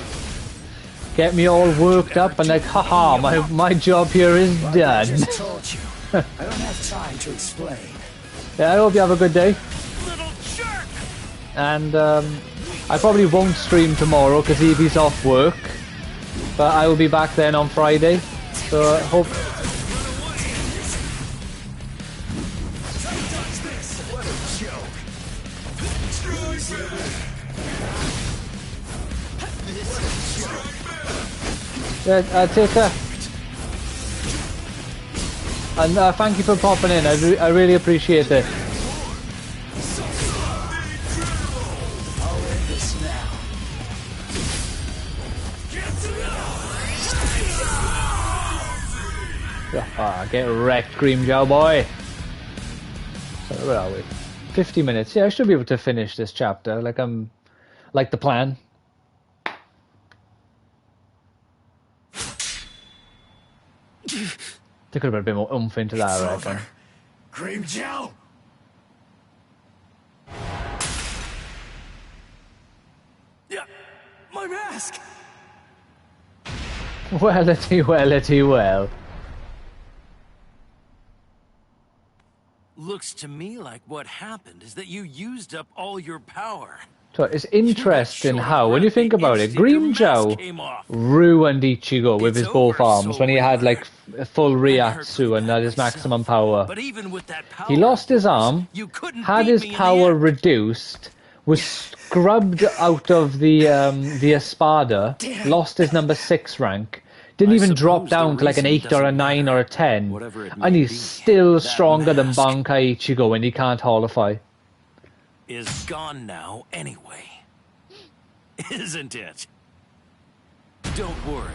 Speaker 1: Get me all worked up and like, haha, my job here is done.
Speaker 4: I just told you. I don't have time to explain.
Speaker 1: Yeah, I hope you have a good day.
Speaker 3: Little jerk.
Speaker 1: And I probably won't stream tomorrow because Evie's off work. But I will be back then on Friday. So I hope... Yeah, take care. And thank you for popping in. I really appreciate it. Get wrecked, Grimjaw boy. So where are we? 50 minutes. Yeah, I should be able to finish this chapter. Like the plan. There could have been a bit more oomph into that, I reckon.
Speaker 10: Grimjaw! Yeah, my mask!
Speaker 1: Well.
Speaker 14: Looks to me like what happened is that you used up all your power.
Speaker 1: So it's interesting how, when you think about it, Grimjaw ruined Ichigo with his both arms when he had like full Ryatsu and at his maximum power.
Speaker 14: But even with that power,
Speaker 1: He lost his arm, had his power reduced, was scrubbed out of the Espada, lost his number 6 rank, didn't even drop down to like an 8 or a 9 or a 10, and he's still stronger than Bankai Ichigo and he can't holify.
Speaker 14: Is gone now anyway. Isn't it? Don't worry.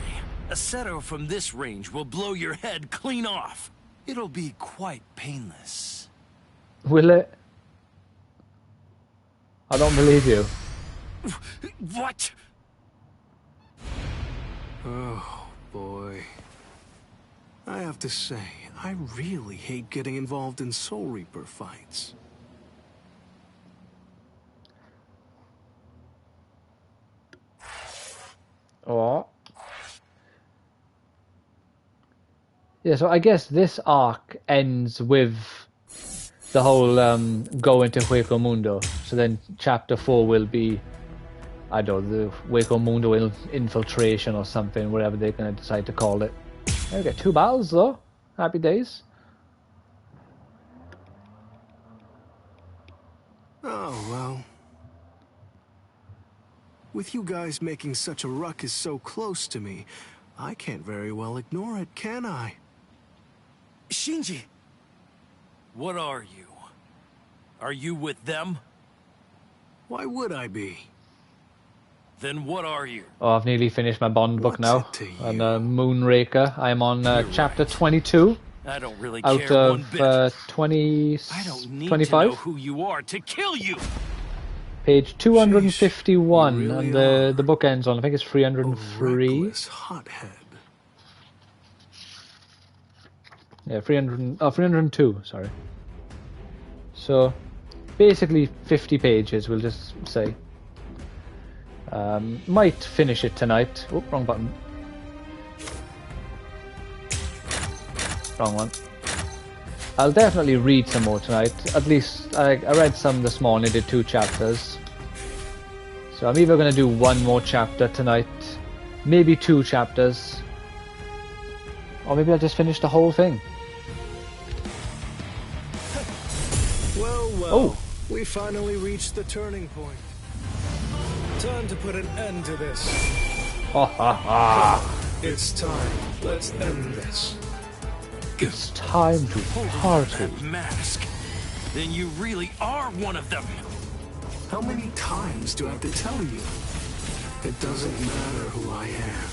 Speaker 14: A setter from this range will blow your head clean off. It'll be quite painless.
Speaker 1: Will it? I don't believe you.
Speaker 14: What?
Speaker 5: Oh, boy. I have to say, I really hate getting involved in Soul Reaper fights.
Speaker 1: Oh. Yeah, so I guess this arc ends with the whole going to Hueco Mundo. So then chapter 4 will be, I don't know, the Hueco Mundo infiltration or something, whatever they're going to decide to call it. There we go, 2 battles though. Happy days.
Speaker 5: Oh, well. With you guys making such a ruckus so close to me, I can't very well ignore it, can I?
Speaker 14: Shinji! What are you? Are you with them?
Speaker 5: Why would I be?
Speaker 14: Then what are you?
Speaker 1: Oh, I've nearly finished my Bond book now. On Moonraker. I'm on chapter 22.
Speaker 14: I don't really
Speaker 1: out
Speaker 14: care
Speaker 1: of
Speaker 14: one bit.
Speaker 1: 20,
Speaker 14: I don't need
Speaker 1: 25?
Speaker 14: to know who you are to kill you!
Speaker 1: Page 251, really and the book ends on, I think it's 303.
Speaker 5: Hothead.
Speaker 1: Yeah, 302, sorry. So, basically 50 pages, we'll just say. Might finish it tonight. Oh, wrong button. Wrong one. I'll definitely read some more tonight. At least, I read some this morning, did 2 chapters. So I'm either going to do 1 more chapter tonight, maybe 2 chapters, or maybe I'll just finish the whole thing.
Speaker 5: Well, we finally reached the turning point. Time to put an end to this.
Speaker 1: Ha ha ha!
Speaker 5: It's time. Let's end this.
Speaker 1: It's time to party.
Speaker 14: That mask. Then you really are one of them.
Speaker 5: How many times do I have to tell you? It doesn't matter who I am.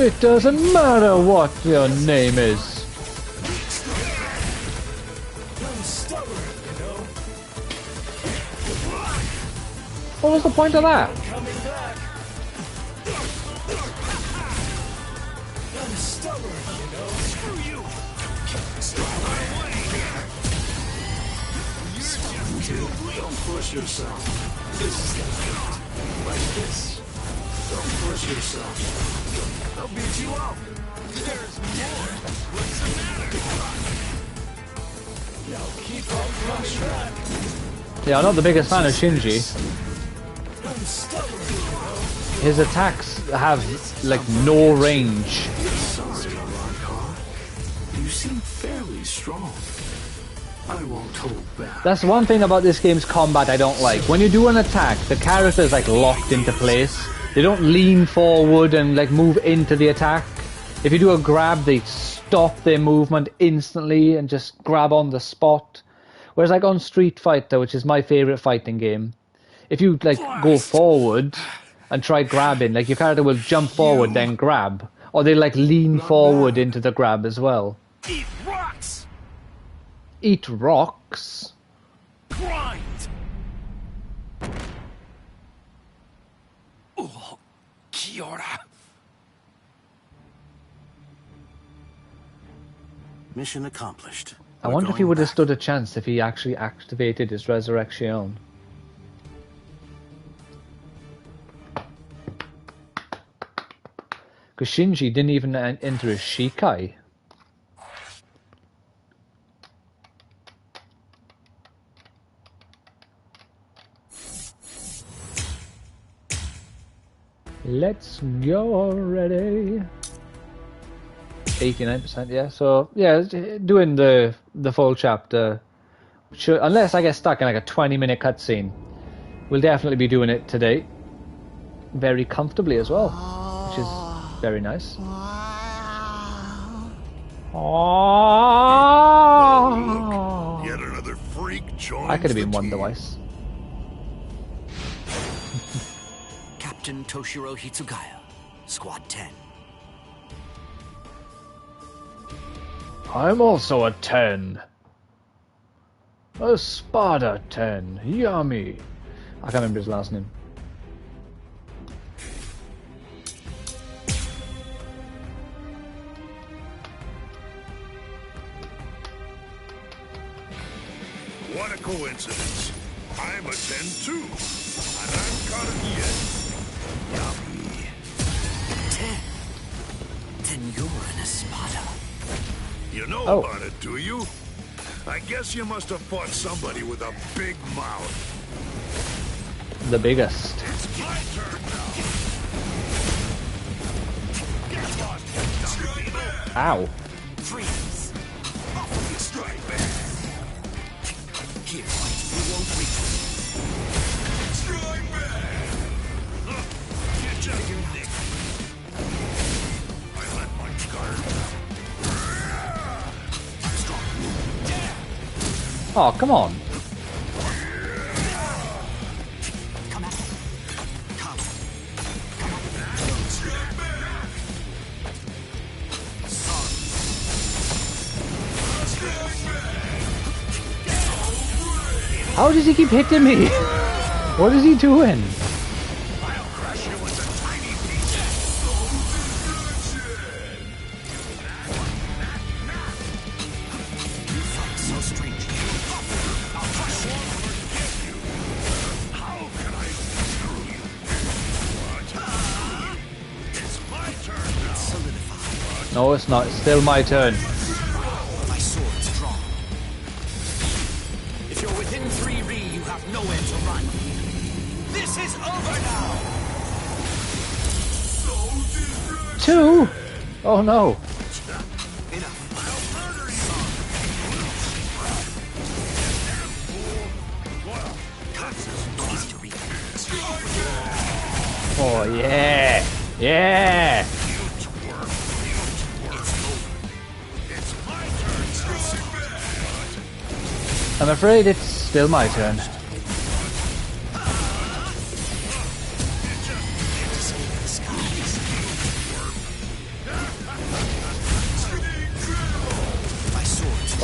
Speaker 1: It doesn't matter what your name is.
Speaker 5: I'm stubborn, you know.
Speaker 1: What was the point of that?
Speaker 5: Coming back. I'm stubborn, you know. Screw you. Don't push yourself. This is the fight. Like this. Don't push yourself. I'll beat you up. There's more. What's the matter? Now keep on coming back.
Speaker 1: Yeah, I'm not the biggest fan of Shinji.
Speaker 5: I'm stubborn.
Speaker 1: His attacks have, like, no range.
Speaker 5: Sorry, Lockhart. You seem fairly strong. I won't hold back.
Speaker 1: That's one thing about this game's combat I don't like. When you do an attack, the character is like locked into place. They don't lean forward and like move into the attack. If you do a grab, they stop their movement instantly and just grab on the spot. Whereas like on Street Fighter, which is my favorite fighting game, if you like go forward and try grabbing, like your character will jump forward then grab, or they like lean forward into the grab as well.
Speaker 14: Eat rocks!
Speaker 1: Eat rocks?
Speaker 14: Grind! Oh, Kiora.
Speaker 11: Mission accomplished.
Speaker 1: I wonder if he would have stood a chance if he actually activated his resurrection. Because Shinji didn't even enter his Shikai. Let's go already. 89%, yeah. So yeah, doing the full chapter. Sure, unless I get stuck in like a 20-minute cutscene, we'll definitely be doing it today. Very comfortably as well, which is very nice.
Speaker 10: Oh, look, yet another freak joins
Speaker 1: I could have been
Speaker 10: the
Speaker 1: Wonder
Speaker 10: team.
Speaker 1: Weiss.
Speaker 14: Captain Toshiro Hitsugaya, Squad 10.
Speaker 1: I'm also a 10. A Spada 10. Yummy. I can't remember his last name.
Speaker 10: What a coincidence. I'm a 10 too. And I'm caught yet. Yummy.
Speaker 14: 10? Then you're an Espada.
Speaker 10: You know
Speaker 1: Oh.
Speaker 10: about it, do you? I guess you must have fought somebody with a big mouth.
Speaker 1: The biggest.
Speaker 10: It's my turn now. Get lost, Strike back.
Speaker 1: Ow.
Speaker 14: Freeze.
Speaker 10: Strike back.
Speaker 14: Here, you won't reach me.
Speaker 10: Strike back. Get your nick. I let my guard down.
Speaker 1: Oh, come on.
Speaker 14: Come at me. Come. Come on.
Speaker 10: Strike back.
Speaker 14: Sorry.
Speaker 10: Strike back.
Speaker 1: How does he keep hitting me? What is he doing?
Speaker 10: I'll crush you into tiny pieces.
Speaker 14: You fight so strangely.
Speaker 10: I'll crush you and get you. How can I screw you? What? It's my turn now.
Speaker 14: Solidify.
Speaker 1: No, it's not. It's still my turn.
Speaker 14: My sword's drawn. If you're within 3 Ri, you have nowhere to run. This is over now!
Speaker 1: 2? Oh no.
Speaker 14: Enough. Easy to read.
Speaker 1: Oh yeah. Yeah. I'm afraid it's still my turn.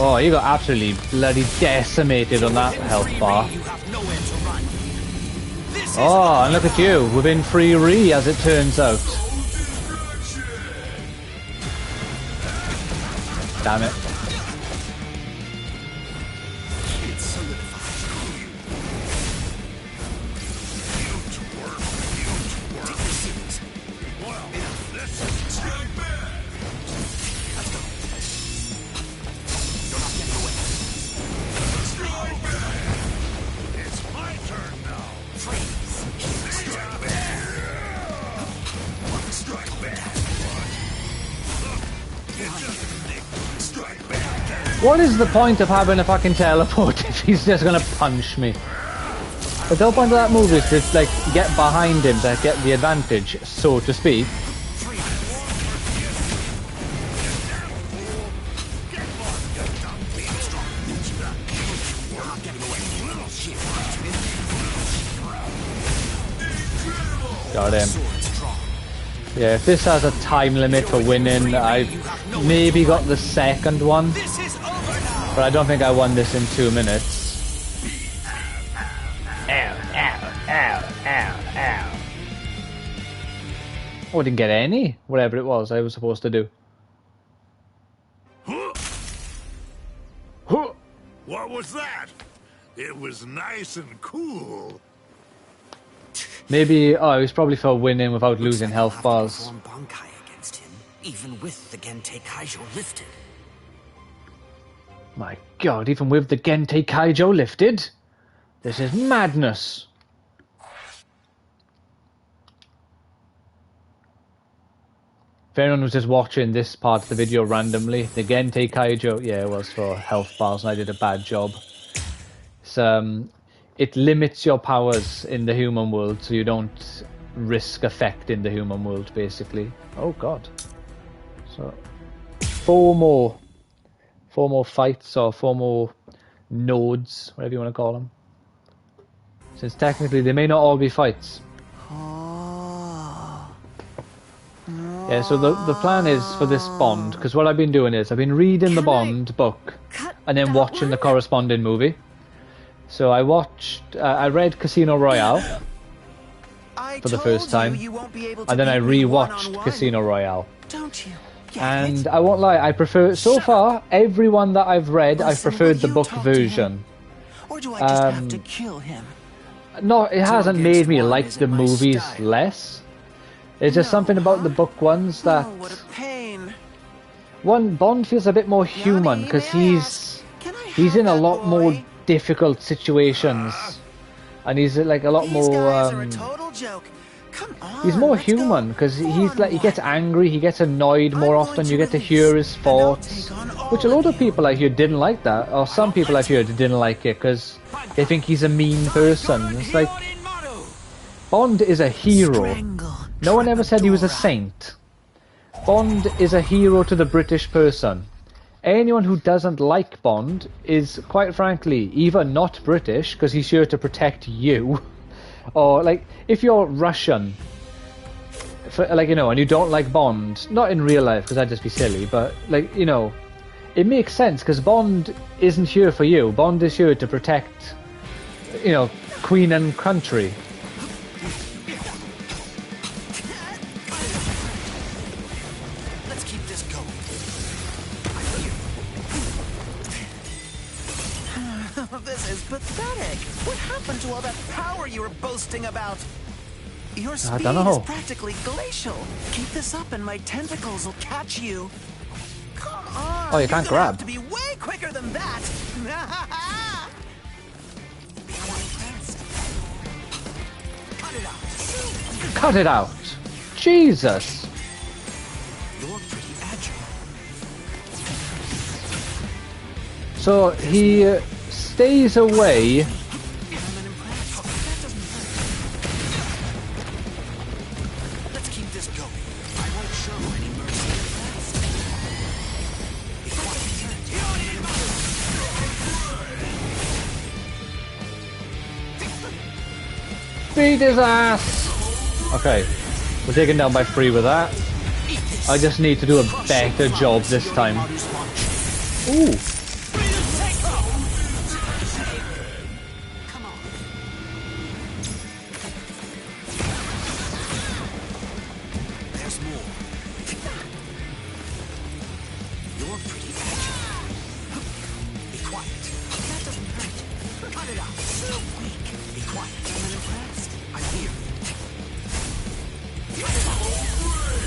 Speaker 1: Oh, you got absolutely bloody decimated on that health bar. Oh, and look at you, within 3 Ri as it turns out. Damn it. What is the point of having a fucking teleport if he's just gonna punch me? The whole point of that move is to like get behind him to get the advantage, so to speak. Got him. Yeah, if this has a time limit for winning, I maybe got the second one, but I don't think I won this in 2 minutes. Ow, ow, ow, ow, ow. Oh, I didn't get any, whatever it was I was supposed to do.
Speaker 10: What was that? It was nice and cool.
Speaker 1: Maybe, oh, it was probably for winning without losing health bars.
Speaker 11: Bankai against him, even with the Gentei Kaijo lifted.
Speaker 1: My god, even with the Gentei Kaijo lifted? This is madness. If anyone was just watching this part of the video randomly, the Gentei Kaijo, yeah, it was for health bars and I did a bad job. It's, it limits your powers in the human world so you don't risk affecting the human world, basically. Oh god. So, 4 more fights, or 4 more nodes, whatever you want to call them. Since technically they may not all be fights. Yeah, so the plan is for this Bond, because what I've been doing is I've been reading the Bond book and then watching the corresponding movie. So I read Casino Royale for the first time, and then I re-watched Casino Royale. And I won't lie, I prefer, so far, everyone that I've read, I've preferred the book version.
Speaker 13: Or do I just have to kill him?
Speaker 1: No, it hasn't made me like the movies less. It's just something about the book ones that... One, Bond feels a bit more human, because he's in a lot more difficult situations. And he's like a lot more... he's more human, because he's like, he gets angry, he gets annoyed more often, you get to hear his thoughts. Which a lot of people I hear didn't like that, or some people I've heard didn't like it, because they think he's a mean person. It's like, Bond is a hero. No one ever said he was a saint. Bond is a hero to the British person. Anyone who doesn't like Bond is, quite frankly, either not British, because he's here to protect you, or, like, if you're Russian, like, you know, and you don't like Bond, not in real life, because that'd just be silly, but, like, you know, it makes sense, because Bond isn't here for you. Bond is here to protect, you know, Queen and country.
Speaker 13: This is pathetic. What happened to all that power you were boasting about? Your speed is practically glacial. Keep this up and my tentacles will catch you. Come on.
Speaker 1: Oh, you can't grab.
Speaker 13: Have to be way quicker than that. Cut it out.
Speaker 1: Cut it out. Jesus.
Speaker 13: You're pretty agile.
Speaker 1: So he stays away.
Speaker 13: Let's keep this going. I won't show any mercy.
Speaker 1: Beat his ass! Okay, we're taken down by 3 with that. I just need to do a better job this time. Ooh.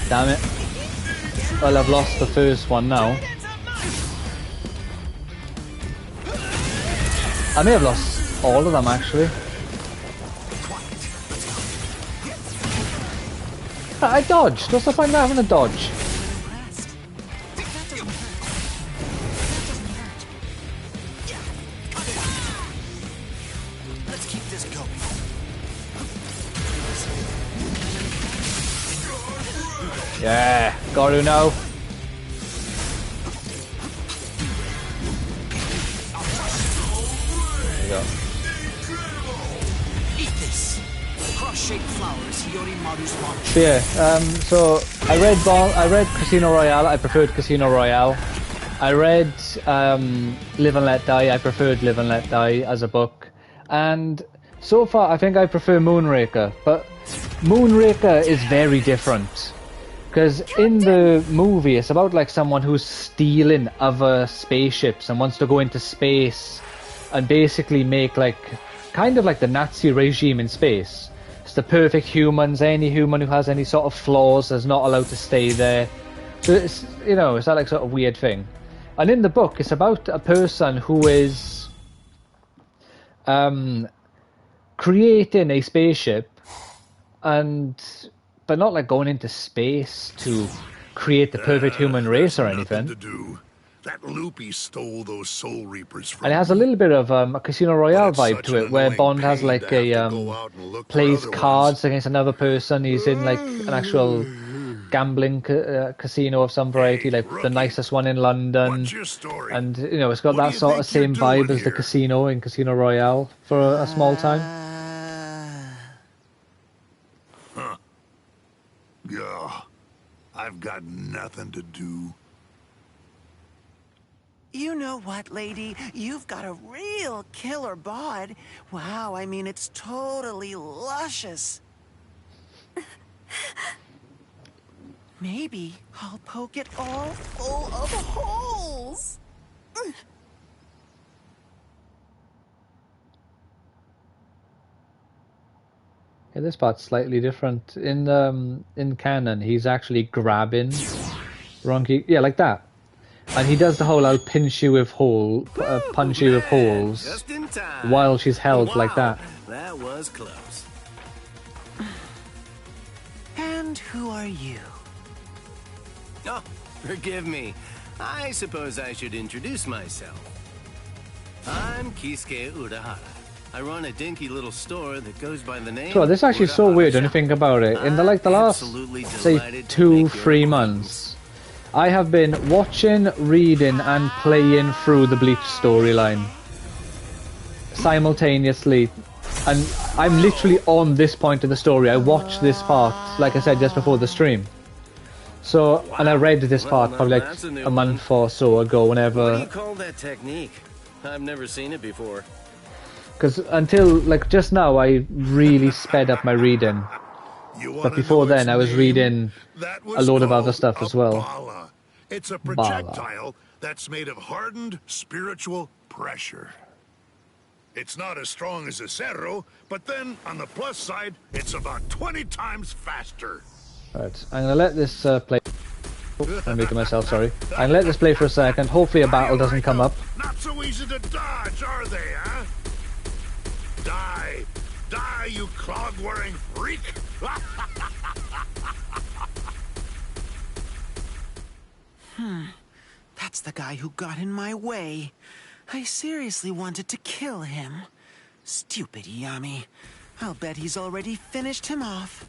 Speaker 1: Damn it. Well, I've lost the first one now. I may have lost all of them, actually. I dodged. What's the point of having a dodge?
Speaker 14: Let's keep this going.
Speaker 1: Yeah, Goru now. There you go.
Speaker 14: Eat this. Cross-shaped flowers, Yorimaru's launch.
Speaker 1: So yeah, so I read Casino Royale. I preferred Casino Royale. I read Live and Let Die. I preferred Live and Let Die as a book. And so far, I think I prefer Moonraker. But Moonraker is very different. Because in the movie, it's about like someone who's stealing other spaceships and wants to go into space and basically make like kind of like the Nazi regime in space. It's the perfect humans. Any human who has any sort of flaws is not allowed to stay there. So it's, you know, it's that like sort of weird thing. And in the book, it's about a person who is creating a spaceship but not like going into space to create the perfect human race or anything.
Speaker 10: That loopy stole those Soul Reapers from
Speaker 1: And it has a little bit of a Casino Royale vibe to it, where Bond has like a plays cards against another person. He's in like an actual gambling casino of some variety, like the nicest one in London. And you know, it's got that sort of same vibe as the casino in Casino Royale for a small time.
Speaker 10: Yeah, I've got nothing to do.
Speaker 13: You know what, lady? You've got a real killer bod. Wow, I mean, it's totally luscious. Maybe I'll poke it all full of holes.
Speaker 1: Yeah, this part's slightly different. In canon, he's actually grabbing Ronki, yeah, like that, and he does the whole "I'll pinch you with punch you with holes,"
Speaker 8: Just in time.
Speaker 1: while she's held
Speaker 8: Wow,
Speaker 1: like that.
Speaker 8: That was close.
Speaker 13: And who are you?
Speaker 8: Oh, forgive me. I suppose I should introduce myself. I'm Kisuke Urahara. I run a dinky little store that goes by the name.
Speaker 1: So this is actually so weird when you think about it. In the last, say, 2-3 months, I have been watching, reading, and playing through the Bleach storyline simultaneously, and I'm literally on this point of the story. I watched this part, like I said, just before the stream. So, and I read this part probably like a month or so ago, whenever.
Speaker 8: What do you call that technique? I've never seen it before.
Speaker 1: Because until, like, just now, I really sped up my reading. But before then, I was reading a load of other stuff as well.
Speaker 10: Bala. It's a projectile that's made of hardened spiritual pressure. It's not as strong as a Cerro, but then, on the plus side, it's about 20 times faster.
Speaker 1: Right, I'm gonna let this play. Oh, I'm making myself sorry. I'm gonna let this play for a second. Hopefully a battle doesn't come up.
Speaker 10: Not so easy to dodge, are they, huh? Die! Die, you clog-wearing freak!
Speaker 13: That's the guy who got in my way. I seriously wanted to kill him. Stupid Yami. I'll bet he's already finished him off.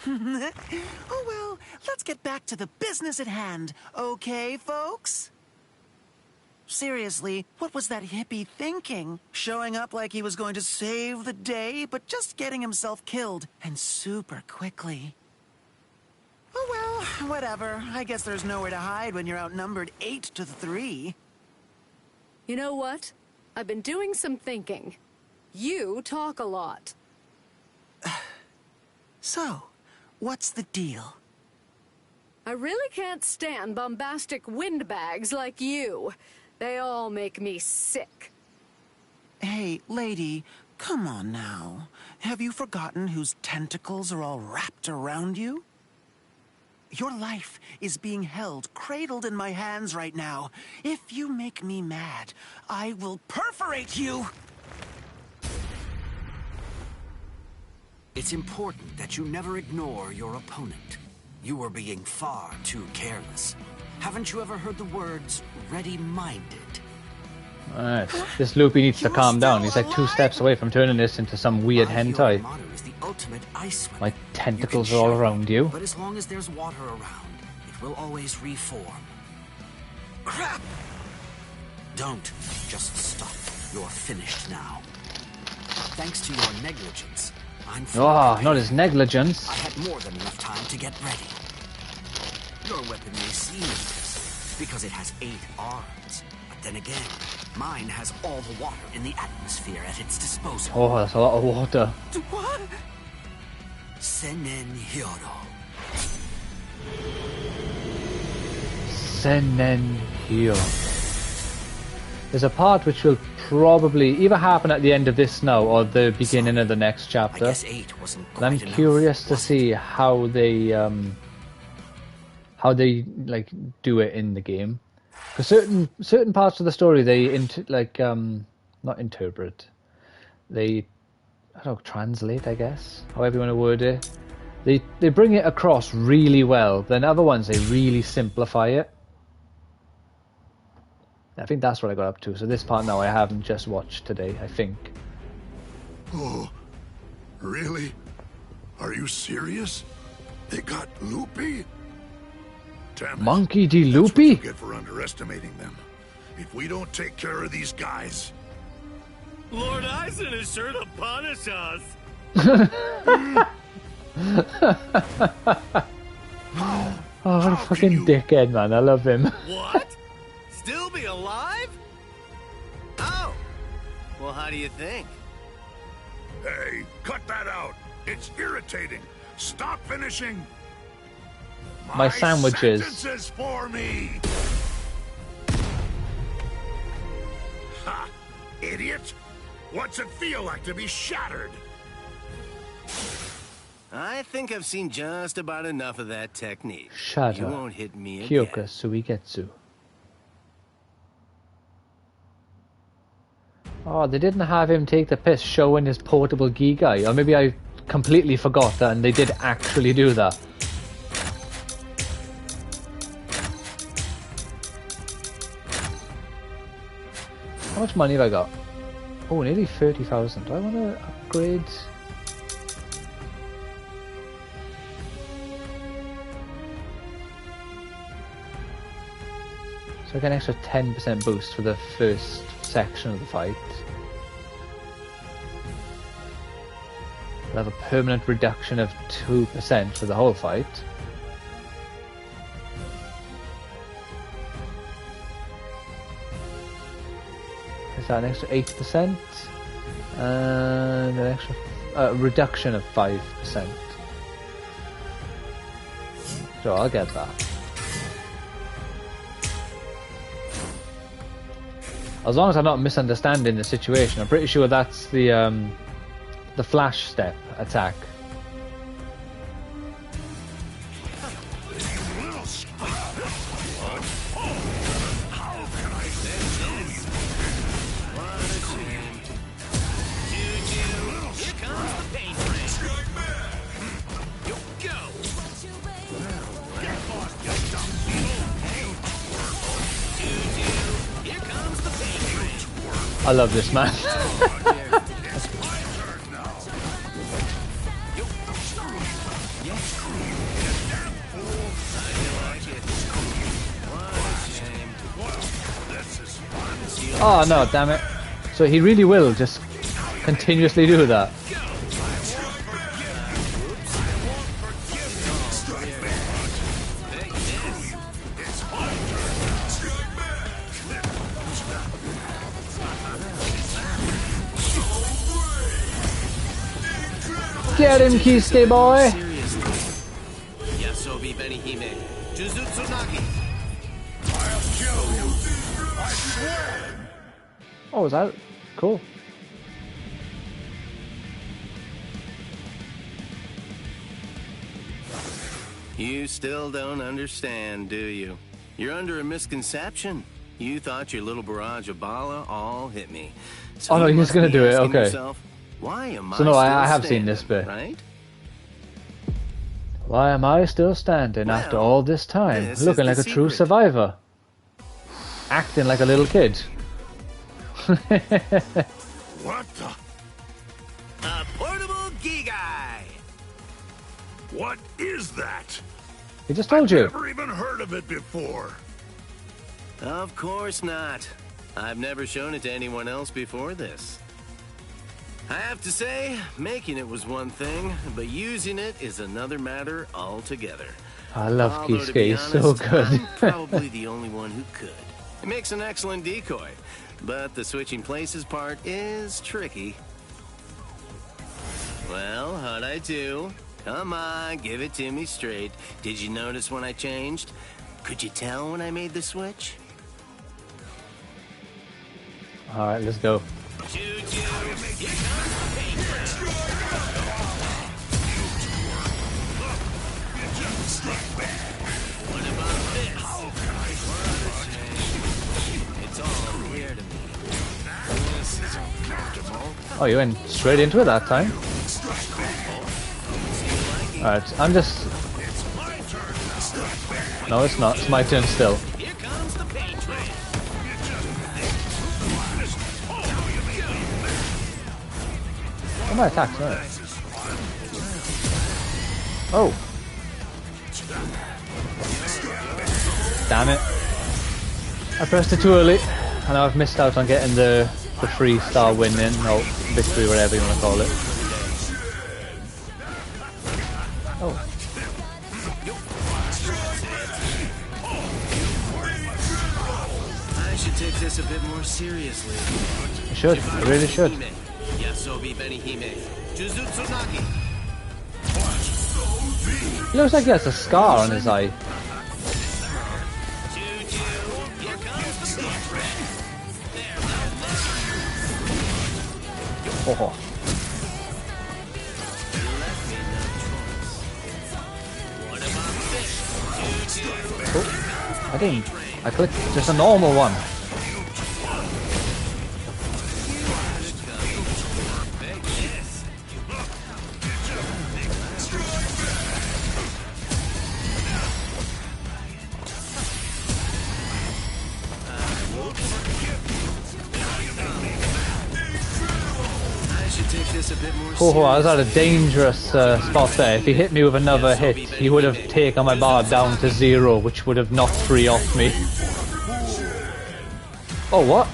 Speaker 13: Oh well, let's get back to the business at hand, okay, folks? Seriously, what was that hippie thinking? Showing up like he was going to save the day, but just getting himself killed, and super quickly. Oh well, whatever. I guess there's nowhere to hide when you're outnumbered 8-3.
Speaker 15: You know what? I've been doing some thinking. You talk a lot.
Speaker 13: So, what's the deal?
Speaker 15: I really can't stand bombastic windbags like you. They all make me sick.
Speaker 13: Hey, lady, come on now. Have you forgotten whose tentacles are all wrapped around you? Your life is being held, cradled in my hands right now. If you make me mad, I will perforate you!
Speaker 14: It's important that you never ignore your opponent. You are being far too careless. Haven't you ever heard the words, ready-minded?
Speaker 1: Alright, this loopy needs to calm down. He's like 2 steps away from turning this into some weird hentai. My tentacles are all around you.
Speaker 3: But as long as there's water around, it will always reform. Crap! Don't just stop. You're finished now. Thanks to your negligence, I'm
Speaker 1: Oh, not his negligence.
Speaker 3: I had more than enough time to get ready. Your weapon may seem impressive because it has 8 arms. But then again, mine has all the water in the atmosphere at its disposal.
Speaker 1: Oh, that's a lot of water.
Speaker 3: What? Senen Hyoro.
Speaker 1: Senen Hyoro. There's a part which will probably either happen at the end of this now or the beginning of the next chapter.
Speaker 3: I guess 8 wasn't
Speaker 1: And I'm
Speaker 3: quite
Speaker 1: curious to see how they like do it in the game. Because certain parts of the story they not interpret. They translate, I guess. However you want to word it. They bring it across really well. Then other ones they really simplify it. I think that's what I got up to. So this part now I haven't just watched today, I think.
Speaker 10: Oh, really? Are you serious? They got Loopy? Damn it.
Speaker 1: Monkey D.
Speaker 10: That's what
Speaker 1: Loopy?
Speaker 10: you get for underestimating them. If we don't take care of these guys...
Speaker 14: Lord Eisen is sure to punish us.
Speaker 1: Oh, what a fucking dickhead, man. I love him.
Speaker 8: What? Still be alive? Oh. Well, how do you think?
Speaker 10: Hey, cut that out. It's irritating. Stop finishing.
Speaker 1: My sandwiches.
Speaker 10: Sentences for me. Ha! Idiot. What's it feel like to be shattered?
Speaker 8: I think I've seen just about enough of that technique.
Speaker 1: Shatter.
Speaker 8: You won't hit me again.
Speaker 1: Kyoka Suigetsu. Oh, they didn't have him take the piss showing his portable gi guy. Or maybe I completely forgot that and they did actually do that. How much money have I got? Oh, nearly 30,000. Do I want to upgrade? So I get an extra 10% boost for the first section of the fight. I'll have a permanent reduction of 2% for the whole fight. Is that an extra 8%? And an extra reduction of 5%. So I'll get that. As long as I'm not misunderstanding the situation, I'm pretty sure that's the flash step attack. I love this man. Oh no, damn it. So he really will just continuously do that. Get him, Kisuke boy!
Speaker 8: Yasobi Benihime. Jujutsu Nagi.
Speaker 10: I'll kill you. I swear.
Speaker 1: Oh, is that cool?
Speaker 8: You still don't understand, do you? You're under a misconception. You thought your little barrage of bala all hit me. So
Speaker 1: Oh no,
Speaker 8: you
Speaker 1: he's
Speaker 8: must
Speaker 1: gonna
Speaker 8: be
Speaker 1: do it,
Speaker 8: asking
Speaker 1: okay.
Speaker 8: yourself, why am
Speaker 1: So no,
Speaker 8: still
Speaker 1: I have seen
Speaker 8: standing,
Speaker 1: this bit.
Speaker 8: right?
Speaker 1: Why am I still standing after all this time?
Speaker 8: this is
Speaker 1: Looking
Speaker 8: the
Speaker 1: like a true
Speaker 8: secret.
Speaker 1: survivor. Acting like a little kid.
Speaker 10: What the?
Speaker 8: A portable Gigai!
Speaker 10: What is that?
Speaker 1: He just told you.
Speaker 10: Never even heard of it before.
Speaker 8: Of course not. I've never shown it to anyone else before this. I have to say, making it was one thing, but using it is another matter altogether.
Speaker 1: I love
Speaker 8: Although, to
Speaker 1: Kisuke,
Speaker 8: be
Speaker 1: he's so
Speaker 8: honest,
Speaker 1: good.
Speaker 8: I'm probably the only one who could. It makes an excellent decoy, but the switching places part is tricky. Well, how'd I do? Come on, give it to me straight. Did you notice when I changed? Could you tell when I made the switch?
Speaker 1: Alright, let's go. Oh, you went straight into it that time. Alright, I'm just... No, it's not. It's my turn still. Oh, my attack's not. Oh. Damn it. I pressed it too early. I know I've missed out on getting the free star win in, or victory, whatever you want to call it. Oh.
Speaker 8: I should take this a bit more seriously.
Speaker 1: You should. You really should. He looks like he has a scar on his eye. Oh. Oh, I didn't. I clicked just a normal one. Oh, I was at a dangerous spot there. If he hit me with another hit, he would have taken my bar down to 0, which would have knocked 3 off me. Oh, what?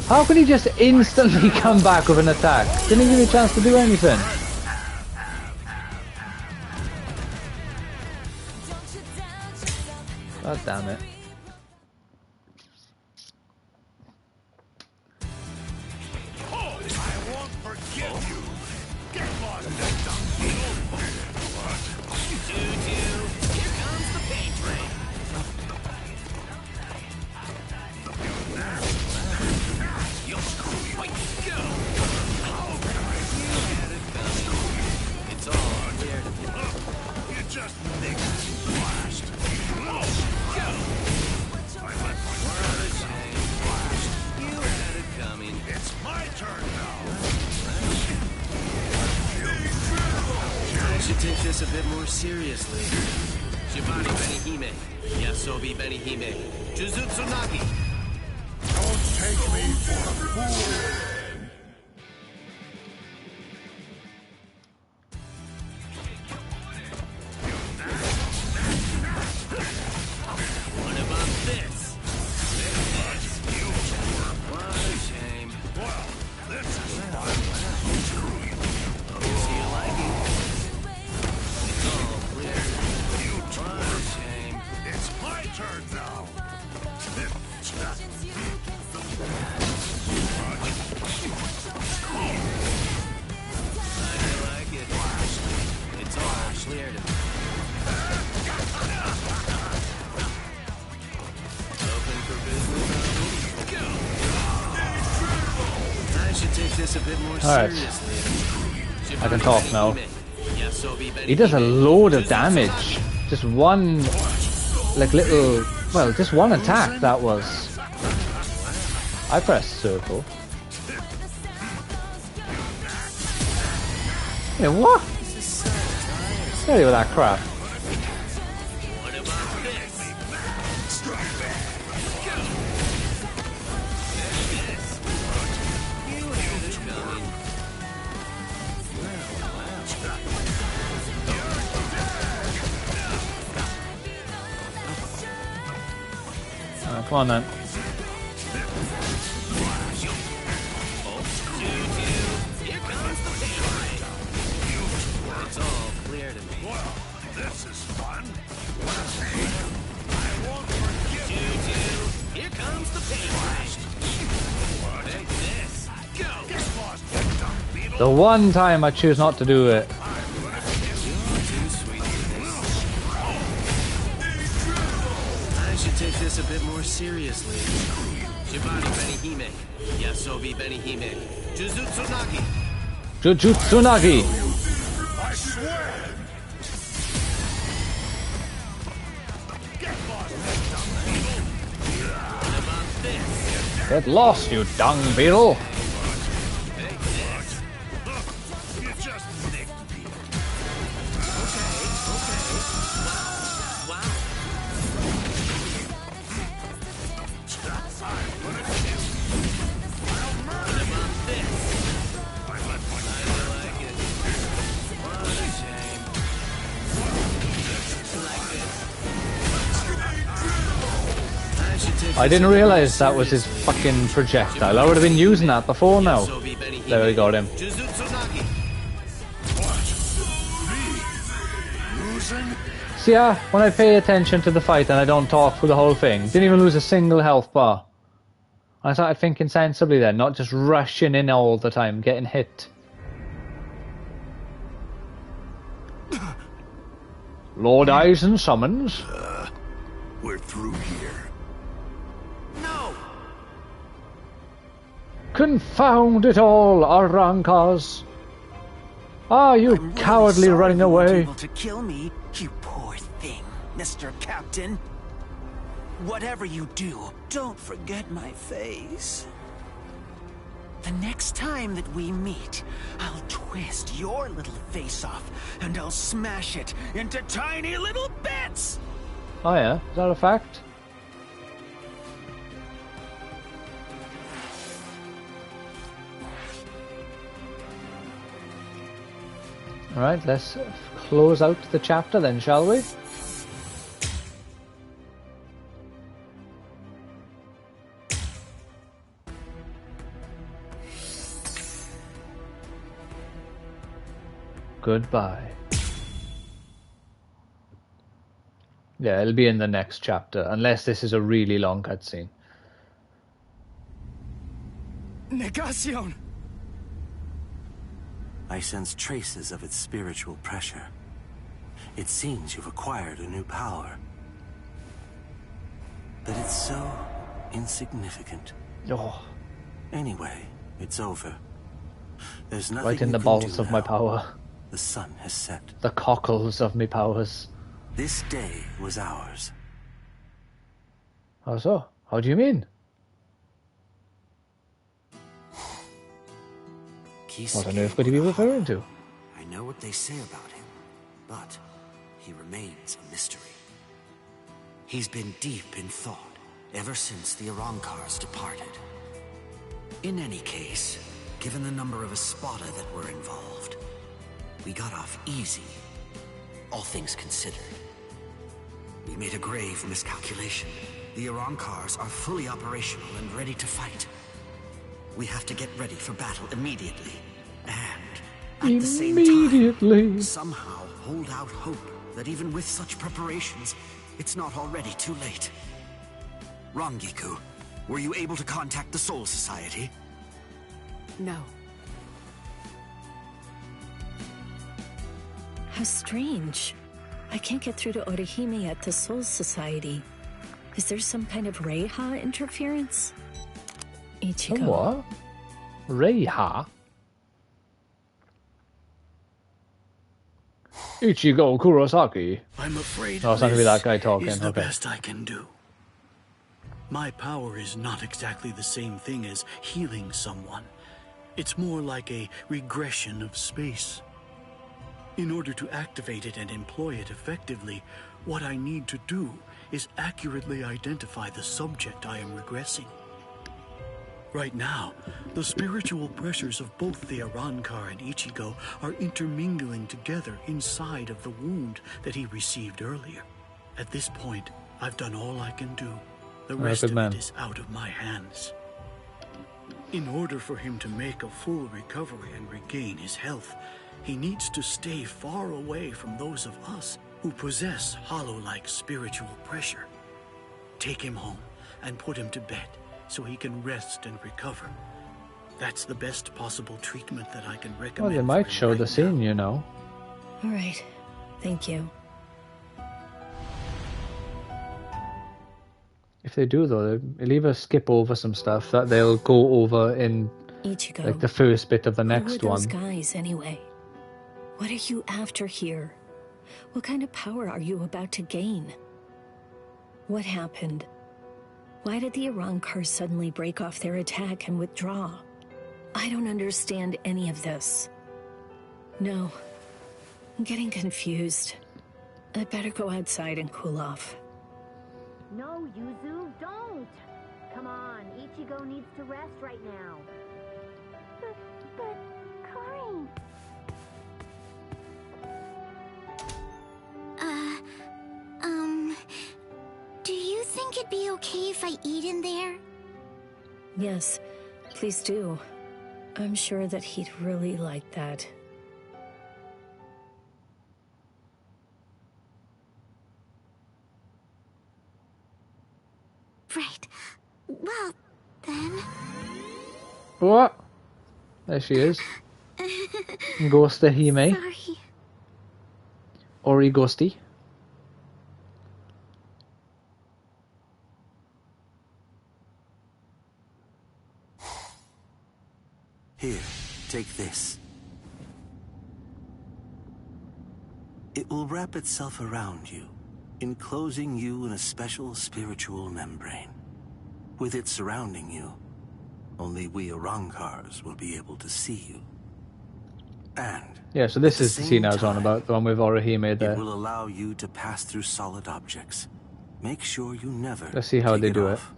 Speaker 1: How could he just instantly come back with an attack? Didn't give me a chance to do anything. God damn it.
Speaker 8: Take this a bit more seriously. Shibari Benihime. Yasobi Benihime. Jujutsu Nagi.
Speaker 10: Don't take me for a fool.
Speaker 8: What about this? What a shame.
Speaker 10: Well, this is fun.
Speaker 8: See you like it.
Speaker 10: It's my turn now.
Speaker 8: I like it. It's all clear to me. Open for business. I should take this a bit more seriously.
Speaker 1: I can talk now. He does a load of damage. Just one, like little, well, just one attack that was. I pressed circle. Yeah, what? Ready with that crap.
Speaker 8: What about this?
Speaker 1: Come on then.
Speaker 8: It's all clear to me.
Speaker 10: Well, this is fun.
Speaker 8: I won't forget. Here comes the paintbrush. Take this. Go.
Speaker 10: Get lost, you dumb beetle.
Speaker 1: The one time I choose not to do it.
Speaker 8: I should take this a bit more seriously. Shibari Benihime. Yasobi Benihime. Jujutsunagi.
Speaker 1: Jujutsunagi.
Speaker 10: I swear.
Speaker 1: Get lost, you dung beetle.
Speaker 10: You just nicked me.
Speaker 1: I didn't realize that was his fucking projectile. I would have been using that before now. There we got him. See, when I pay attention to the fight and I don't talk through the whole thing, didn't even lose a single health bar. I started thinking sensibly then, not just rushing in all the time, getting hit. Lord Eisen summons.
Speaker 10: We're through here.
Speaker 1: Confound it all, Arancas! Are you
Speaker 13: I'm
Speaker 1: cowardly
Speaker 13: really sorry
Speaker 1: running
Speaker 13: you weren't
Speaker 1: away?
Speaker 13: able to kill me, you poor thing, Mr. Captain. Whatever you do, don't forget my face. The next time that we meet, I'll twist your little face off and I'll smash it into tiny little bits!
Speaker 1: Oh yeah, is that a fact? Alright, let's close out the chapter then, shall we? Goodbye. Yeah, it'll be in the next chapter, unless this is a really long cutscene.
Speaker 9: Negacion!
Speaker 8: I sense traces of its spiritual pressure. It seems you've acquired a new power. But it's so insignificant.
Speaker 1: Oh.
Speaker 8: Anyway, it's over. There's nothing
Speaker 1: Right in
Speaker 8: you
Speaker 1: the
Speaker 8: can
Speaker 1: balls
Speaker 8: do
Speaker 1: of my
Speaker 8: now.
Speaker 1: power.
Speaker 8: The sun has set.
Speaker 1: The cockles of me powers.
Speaker 8: This day was ours.
Speaker 1: How so? How do you mean? What on earth could he be referring to?
Speaker 3: I know what they say about him, but he remains a mystery. He's been deep in thought ever since the Arancars departed. In any case, given the number of Espada that were involved, we got off easy, all things considered. We made a grave miscalculation. The Arancars are fully operational and ready to fight. We have to get ready for battle immediately. And at the same time, somehow hold out hope that even with such preparations, it's not already too late. Rangiku, were you able to contact the Soul Society?
Speaker 15: No.
Speaker 7: How strange. I can't get through to Orihime at the Soul Society. Is there some kind of Reiha interference? Ichigo.
Speaker 1: Some what? Reiha? Ichigo Kurosaki.
Speaker 11: I'm afraid
Speaker 1: Oh, it's not gonna be that guy talking.
Speaker 11: is the
Speaker 1: Okay.
Speaker 11: best I can do. My power is not exactly the same thing as healing someone. It's more like a regression of space. In order to activate it and employ it effectively, what I need to do is accurately identify the subject I am regressing. Right now, the spiritual pressures of both the Arankar and Ichigo are intermingling together inside of the wound that he received earlier. At this point, I've done all I can do. The rest
Speaker 1: good
Speaker 11: of
Speaker 1: man.
Speaker 11: it is out of my hands. In order for him to make a full recovery and regain his health, he needs to stay far away from those of us who possess hollow-like spiritual pressure. Take him home and put him to bed so he can rest and recover. That's the best possible treatment that I can recommend.
Speaker 1: Well, they might show the scene, you know.
Speaker 7: All right. Thank you.
Speaker 1: If they do, though, they'll either skip over some stuff that they'll go over in
Speaker 7: Ichigo,
Speaker 1: like the first bit of the
Speaker 7: who
Speaker 1: next
Speaker 7: are those
Speaker 1: one.
Speaker 7: guys anyway? What are you after here? What kind of power are you about to gain? What happened? Why did the Arankars suddenly break off their attack and withdraw? I don't understand any of this. No, I'm getting confused. I'd better go outside and cool off.
Speaker 16: No, Yuzu, don't! Come on, Ichigo needs to rest right now. But, Karin...
Speaker 2: Do you think it'd be okay if I eat in there?
Speaker 7: Yes, please do. I'm sure that he'd really like that.
Speaker 2: Right. Well, then...
Speaker 1: What? There she is. Ghosta Hime.
Speaker 2: Sorry.
Speaker 1: Ori Ghosty.
Speaker 3: Here, take this. It will wrap itself around you, enclosing you in a special spiritual membrane. With it surrounding you, only we Arankars will be able to see you. And
Speaker 1: Yeah, so this is the scene I was on about, the one with Orihime there.
Speaker 3: it will allow you to pass through solid objects. Make sure you never
Speaker 1: Let's see how
Speaker 3: take
Speaker 1: they do
Speaker 3: off.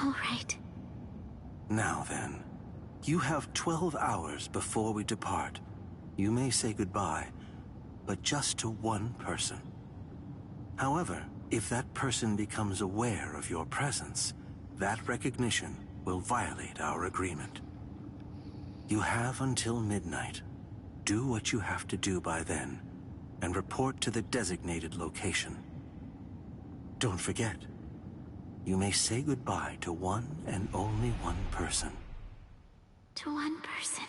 Speaker 2: All right.
Speaker 3: Now then, you have 12 hours before we depart. You may say goodbye, but just to one person. However, if that person becomes aware of your presence, that recognition will violate our agreement. You have until midnight. Do what you have to do by then, and report to the designated location. Don't forget, you may say goodbye to one and only one person.
Speaker 2: To one person.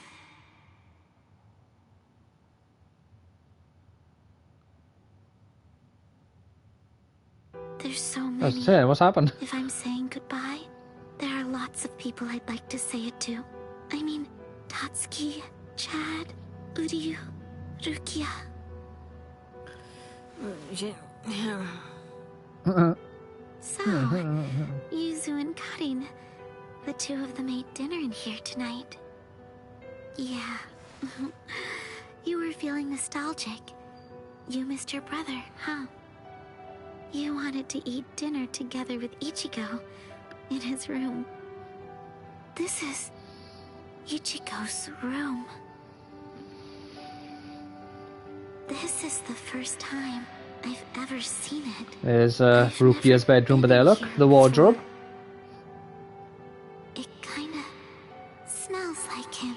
Speaker 2: There's so
Speaker 1: I
Speaker 2: many.
Speaker 1: was saying, what's happened?
Speaker 2: If I'm saying goodbye, there are lots of people I'd like to say it to. I mean, Tatsuki, Chad, Uryu, Rukia. So, Yuzu and Karin, the two of them ate dinner in here tonight. Yeah. You were feeling nostalgic. You missed your brother, huh? You wanted to eat dinner together with Ichigo in his room. This is Ichigo's room. This is the first time I've ever seen it.
Speaker 1: There's Rukia's bedroom, but there, look, the wardrobe.
Speaker 2: It kinda smells like him.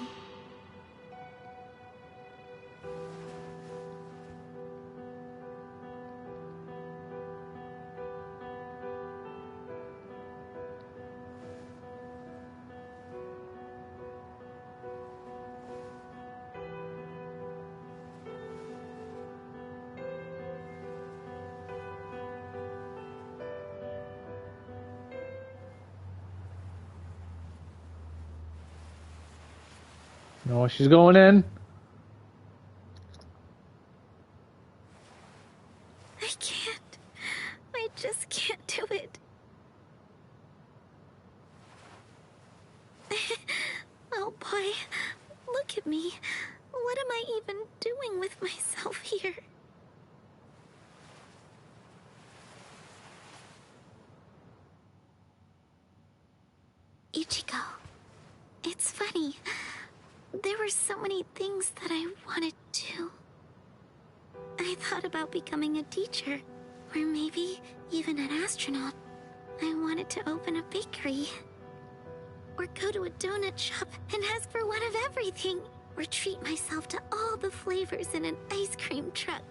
Speaker 1: No, she's going in.
Speaker 2: I can't. I just can't do it. Oh boy, look at me. What am I even doing with myself here? Ichigo, it's funny. There were so many things that I wanted to. I thought about becoming a teacher, or maybe even an astronaut. I wanted to open a bakery. Or go to a donut shop and ask for one of everything. Or treat myself to all the flavors in an ice cream truck.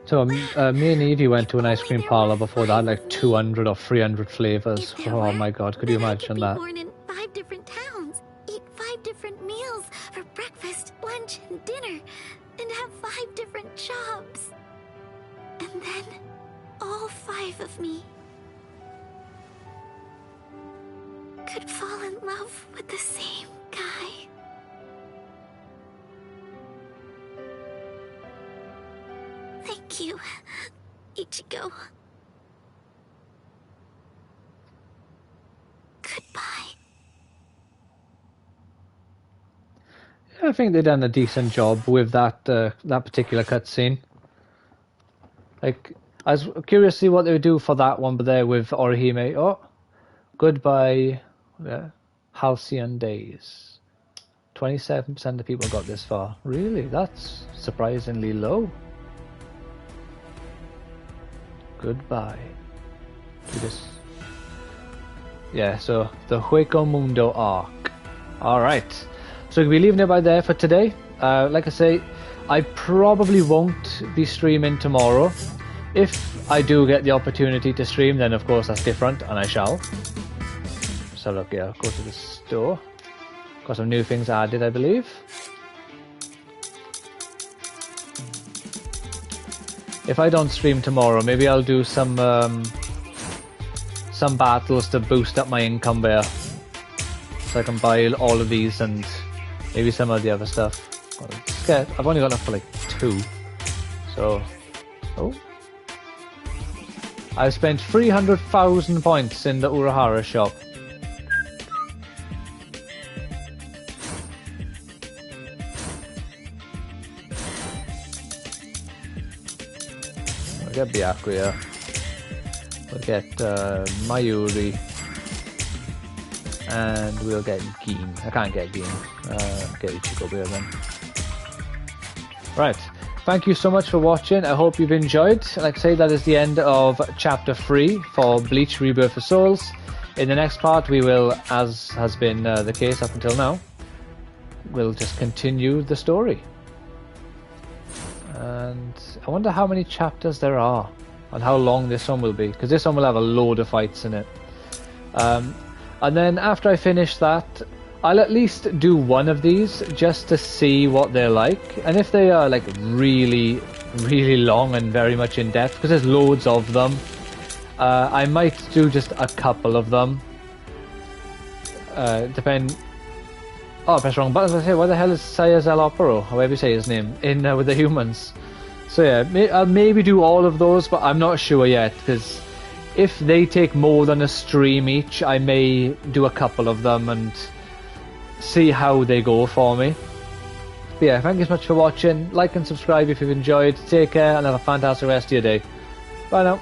Speaker 1: So me and Evie went to an ice cream parlor before that, like 200 or 300 flavors. Oh my god, could you imagine that?
Speaker 2: Born in 5 different towns, eat 5 different meals for breakfast, lunch, and dinner, and have 5 different jobs. And then, all 5 of me could fall in love with the same guy. Thank you, Ichigo. Goodbye.
Speaker 1: Yeah, I think they done a decent job with that that particular cutscene. Like, I was curious to see what they would do for that one, but there with Orihime. Oh, goodbye, halcyon days. 27% of people got this far. Really, that's surprisingly low. Goodbye. Yeah, so the Hueco Mundo arc. Alright, so we'll be leaving it by there for today. Like I say, I probably won't be streaming tomorrow. If I do get the opportunity to stream, then of course that's different, and I shall. So look, yeah, go to the store. Got some new things added, I believe. If I don't stream tomorrow, maybe I'll do some battles to boost up my income there, so I can buy all of these and maybe some of the other stuff. I've only got enough for like 2, so I've spent 300,000 points in the Urahara shop. We'll get Byakuya. We'll get Mayuri. And we'll get Gin. I can't get Gin. Get Ichigo here then. Right. Thank you so much for watching. I hope you've enjoyed. Like I say, that is the end of Chapter 3 for Bleach Rebirth of Souls. In the next part, we will, as has been the case up until now, we'll just continue the story. And I wonder how many chapters there are and how long this one will be, because this one will have a load of fights in it. And then after I finish that, I'll at least do one of these just to see what they're like, and if they are like really long and very much in depth, because there's loads of them, I might do just a couple of them. Oh, I pressed wrong button. I say, why the hell is Sayaz El Opero, however you say his name, in with the humans? So yeah, I'll maybe do all of those, but I'm not sure yet, because if they take more than a stream each, I may do a couple of them and see how they go for me. But yeah, thank you so much for watching. Like and subscribe if you've enjoyed. Take care and have a fantastic rest of your day. Bye now.